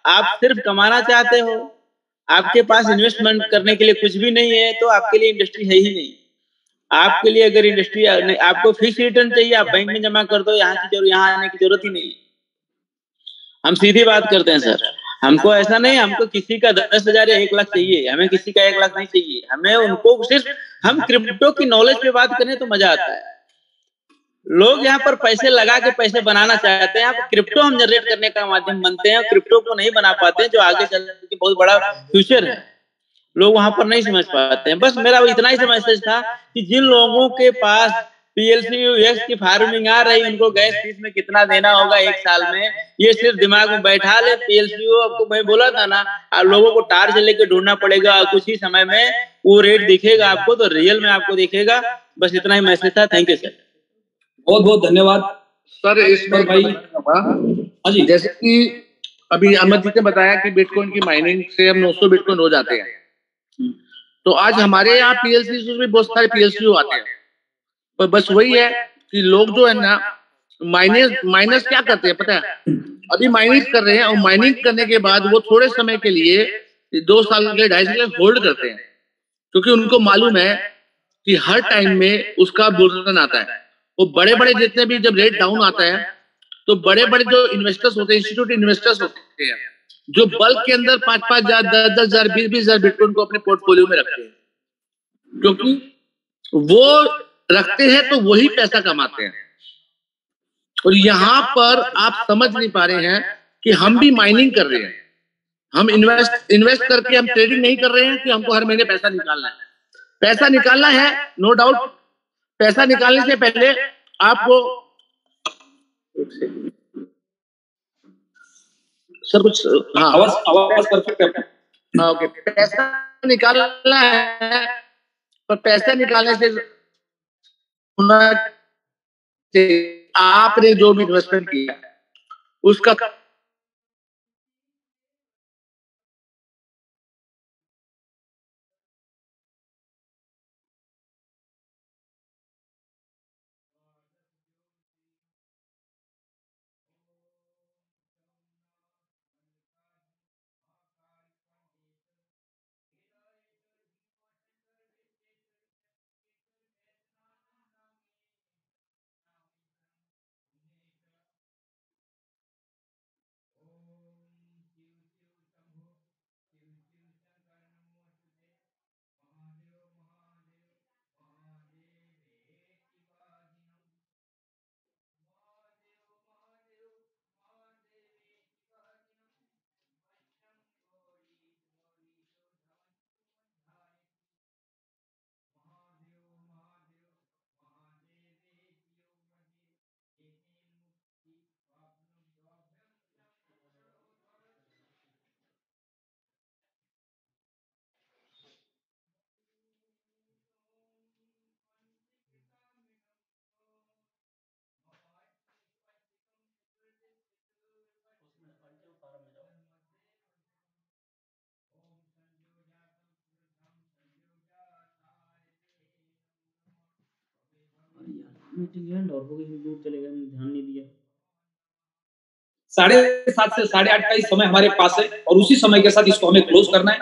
आप सिर्फ कमाना चाहते हो, आपके पास इन्वेस्टमेंट करने के लिए कुछ भी नहीं है, तो आपके लिए इंडस्ट्री है ही नहीं। आपके लिए अगर इंडस्ट्री आपको फिक्स रिटर्न चाहिए, आप बैंक में जमा कर दो, यहाँ आने की जरूरत ही नहीं। हम सीधी बात करते हैं सर, हमको ऐसा नहीं, हमको किसी का 10,000 या 1 लाख चाहिए, हमें किसी का 1 लाख नहीं चाहिए। हमें उनको सिर्फ हम क्रिप्टो की नॉलेज पे बात करें तो मजा आता है। लोग यहाँ पर पैसे लगा के पैसे बनाना चाहते हैं। आप क्रिप्टो हम जनरेट करने का माध्यम बनते हैं, क्रिप्टो को नहीं बना पाते हैं जो आगे चल के बहुत बड़ा फ्यूचर है। लोग वहां पर नहीं समझ पाते हैं। बस मेरा इतना ही मैसेज था कि जिन लोगों के पास PLCU X की फार्मिंग आ रही, उनको गैस फीस में कितना देना होगा 1 साल में, ये सिर्फ दिमाग में बैठा ले। PLCU आपको मैं बोला था ना, लोगों को टार्च लेके ढूंढना पड़ेगा, कुछ ही समय में वो रेट दिखेगा आपको, तो रियल में आपको दिखेगा। बस इतना ही मैसेज था। थैंक यू सर, बहुत बहुत धन्यवाद सर। इस पर भाई हाँ जी, जैसे कि अभी अहमद जी ने बताया कि बिटकॉइन की माइनिंग से हम 900 बिटकॉइन हो जाते हैं, तो आज हमारे यहाँ PLCU में बहुत सारे PLCU आते हैं। पर बस वही है कि लोग जो है ना माइनस क्या करते हैं पता है, अभी माइनिंग कर रहे हैं और माइनिंग करने के बाद वो थोड़े समय के लिए 2 साल के लिए 2.5 साल के लिए होल्ड करते हैं, क्योंकि उनको मालूम है कि हर टाइम में उसका बुलरन आता है। वो बड़े बड़े जितने भी जब रेट डाउन आता है तो बड़े बड़े जो इन्वेस्टर्स होते हैं, इंस्टीट्यूट इन्वेस्टर्स होते हैं, जो बल्क के अंदर 5,000, 10,000, 20,000 बिटकॉइन को अपने पोर्टफोलियो में रखते हैं, क्योंकि वो रखते हैं तो वही पैसा कमाते हैं। और यहाँ पर आप समझ नहीं पा रहे हैं कि हम भी माइनिंग कर रहे हैं। हम इन्वेस्ट करके हम ट्रेडिंग नहीं कर रहे हैं कि हमको हर महीने पैसा निकालना है। पैसा निकालना है, नो डाउट। पैसा निकालने से पहले आपको सर कुछ आवाज परफेक्ट है। ओके, पैसा निकालना है, पर पैसा निकालने से आपने जो भी इन्वेस्टमेंट किया उसका ध्यान नहीं दिया। 7:30 से 8:30 का ही समय हमारे पास है और उसी समय के साथ इसको हमें क्लोज करना है।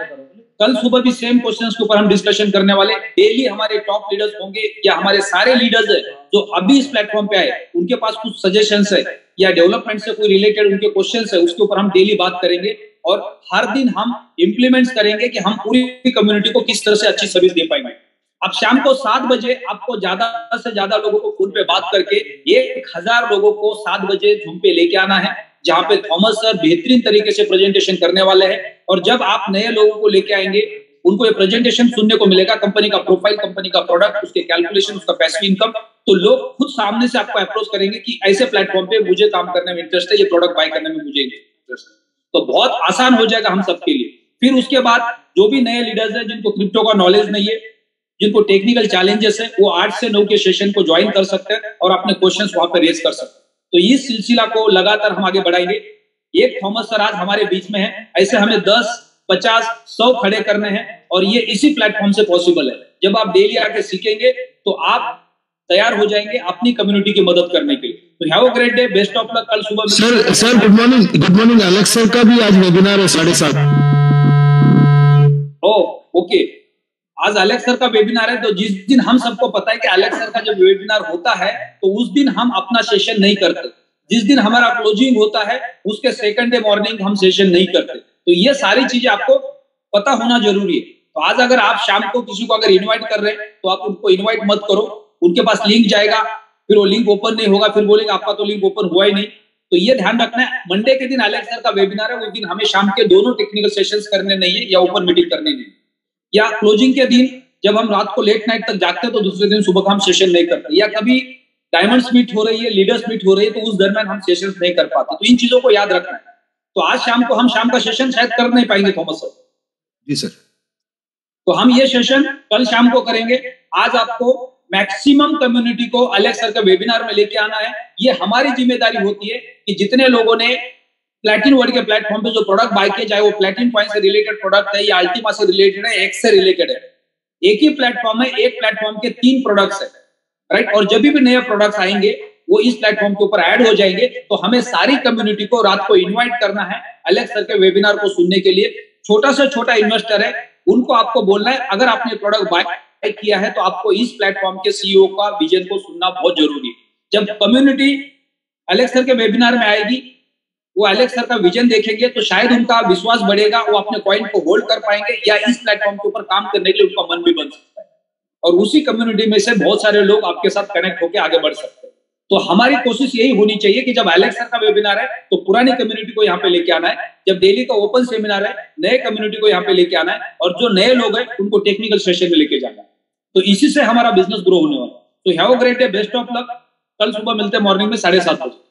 कल सुबह भी सेम क्वेश्चंस के ऊपर हम डिस्कशन करने वाले। डेली हमारे टॉप लीडर्स होंगे या हमारे सारे लीडर्स है जो अभी इस प्लेटफॉर्म पे आए, उनके पास कुछ सजेशंस है या डेवलपमेंट से कोई रिलेटेड उनके क्वेश्चंस है, उसके ऊपर हम डेली बात करेंगे और हर दिन हम इंप्लीमेंट्स करेंगे कि हम पूरी कम्युनिटी को किस तरह से अच्छी सर्विस दे पाएंगे। अब शाम को 7 बजे आपको ज्यादा से ज्यादा लोगों को फोन पे बात करके 1000 लोगों को 7 बजे झूम पे लेके आना है, जहां पे थॉमस सर बेहतरीन तरीके से प्रेजेंटेशन करने वाले हैं। और जब आप नए लोगों को लेके आएंगे, उनको ये प्रेजेंटेशन सुनने को मिलेगा, कंपनी का प्रोफाइल, कंपनी का प्रोडक्ट, उसके कैलकुलेशन, उसका पैसिव इनकम, तो लोग खुद सामने से आपको अप्रोच करेंगे कि ऐसे प्लेटफॉर्म पे मुझे काम करने में इंटरेस्ट है, ये प्रोडक्ट बाय करने में मुझे इंटरेस्ट है। तो बहुत आसान हो जाएगा हम सबके लिए। फिर उसके बाद जो भी नए लीडर्स हैं जिनको क्रिप्टो का नॉलेज नहीं है, जिनको टेक्निकल चैलेंजेस है, वो 8 से 9 के सेशन को ज्वाइन कर सकते हैं और अपने क्वेश्चंस वहां पे रेज कर सकते हैं। तो इस सिलसिला को लगातार हम आगे बढ़ाएंगे। एक थॉमस सर आज हमारे बीच में है, ऐसे हमें 10, 50, 100 खड़े करने हैं और ये इसी प्लेटफॉर्म से पॉसिबल है। जब आप डेली आके सीखेंगे तो आप तैयार हो जाएंगे अपनी कम्युनिटी की मदद करने के लिए। तो have a great day, best of luck. कल सुबह sir good morning Alex sir का भी आज वेबिनार है 7:30। ओके, आज एलेक्स सर का वेबिनार है। तो जिस दिन हम सबको पता है कि एलेक्स सर का जब वेबिनार होता है तो उस दिन हम अपना सेशन नहीं करते। जिस दिन हमारा क्लोजिंग होता है उसके सेकंड डे मॉर्निंग हम सेशन नहीं करते। तो ये सारी चीजें आपको पता होना जरूरी है। तो आज अगर आप शाम को किसी को अगर इन्वाइट कर रहे हैं तो आप उनको इन्वाइट मत करो। उनके पास लिंक जाएगा, फिर वो लिंक ओपन नहीं होगा, फिर बोलेंगे आपका तो लिंक ओपन हुआ ही नहीं। तो ये ध्यान रखना है, मंडे के दिन एलेक्स सर का वेबिनार है, उस दिन हमें शाम के दोनों टेक्निकल सेशंस करने नहीं है या ओपन मीटिंग करनी नहीं, या क्लोजिंग के दिन जब हम रात को लेट नाइट तक जागते हैं तो दूसरे दिन सुबह हम सेशन नहीं करते, या कभी डायमंड्स मीट हो रही है, लीडर्स मीट हो रही है, तो उस दरमियान हम सेशंस नहीं कर पाते। तो इन चीजों को याद रखना है। तो आज शाम को हम शाम का सेशन शायद कर नहीं पाएंगे थॉमस सर जी सर, तो हम ये सेशन कल शाम को करेंगे। आज आपको मैक्सिमम कम्युनिटी को एलेक्स सर के वेबिनार में लेके आना है। ये हमारी जिम्मेदारी होती है कि जितने लोगों ने प्लैटिन वर्ल्ड के प्लेटफॉर्म पे जो प्रोडक्ट बाय किए, चाहे वो प्लैटिन पॉइंट से रिलेटेड प्रोडक्ट है या अल्टीमा से रिलेटेड है, एक्स से रिलेटेड है, एक ही प्लेटफॉर्म है, एक प्लेटफॉर्म के 3 प्रोडक्ट्स है, राइट। और जब भी नए प्रोडक्ट्स आएंगे वो इस प्लेटफॉर्म के ऊपर ऐड हो जाएंगे। तो हमें सारी कम्युनिटी को रात को इन्वाइट करना है एलेक्स सर के वेबिनार को सुनने के लिए। छोटा से छोटा इन्वेस्टर है, उनको आपको बोलना है अगर आपने प्रोडक्ट बाय किया है तो आपको इस प्लेटफॉर्म के सीईओ का विजन को सुनना बहुत जरूरी है। जब कम्युनिटी एलेक्स सर के वेबिनार में आएगी, वो एलेक्स सर का विजन देखेंगे तो शायद उनका विश्वास बढ़ेगा, वो अपने कॉइन को होल्ड कर पाएंगे या इस प्लेटफॉर्म के ऊपर काम करने के लिए उनका मन भी बन सकता है। और उसी कम्युनिटी में से बहुत सारे लोग आपके साथ कनेक्ट होकर आगे बढ़ सकते हैं। तो हमारी कोशिश यही होनी चाहिए कि जब एलेक्स सर का वेबिनार है तो पुरानी कम्युनिटी को यहाँ पे लेके आना है, जब डेली का ओपन सेमिनार है नए कम्युनिटी को यहाँ पे लेके आना है, और जो नए लोग हैं उनको टेक्निकल सेशन में लेके जाना है। तो इसी से हमारा बिजनेस ग्रो होने वाला। तो have a great day, best of luck. कल सुबह मिलते हैं मॉर्निंग में 7:30 बजे।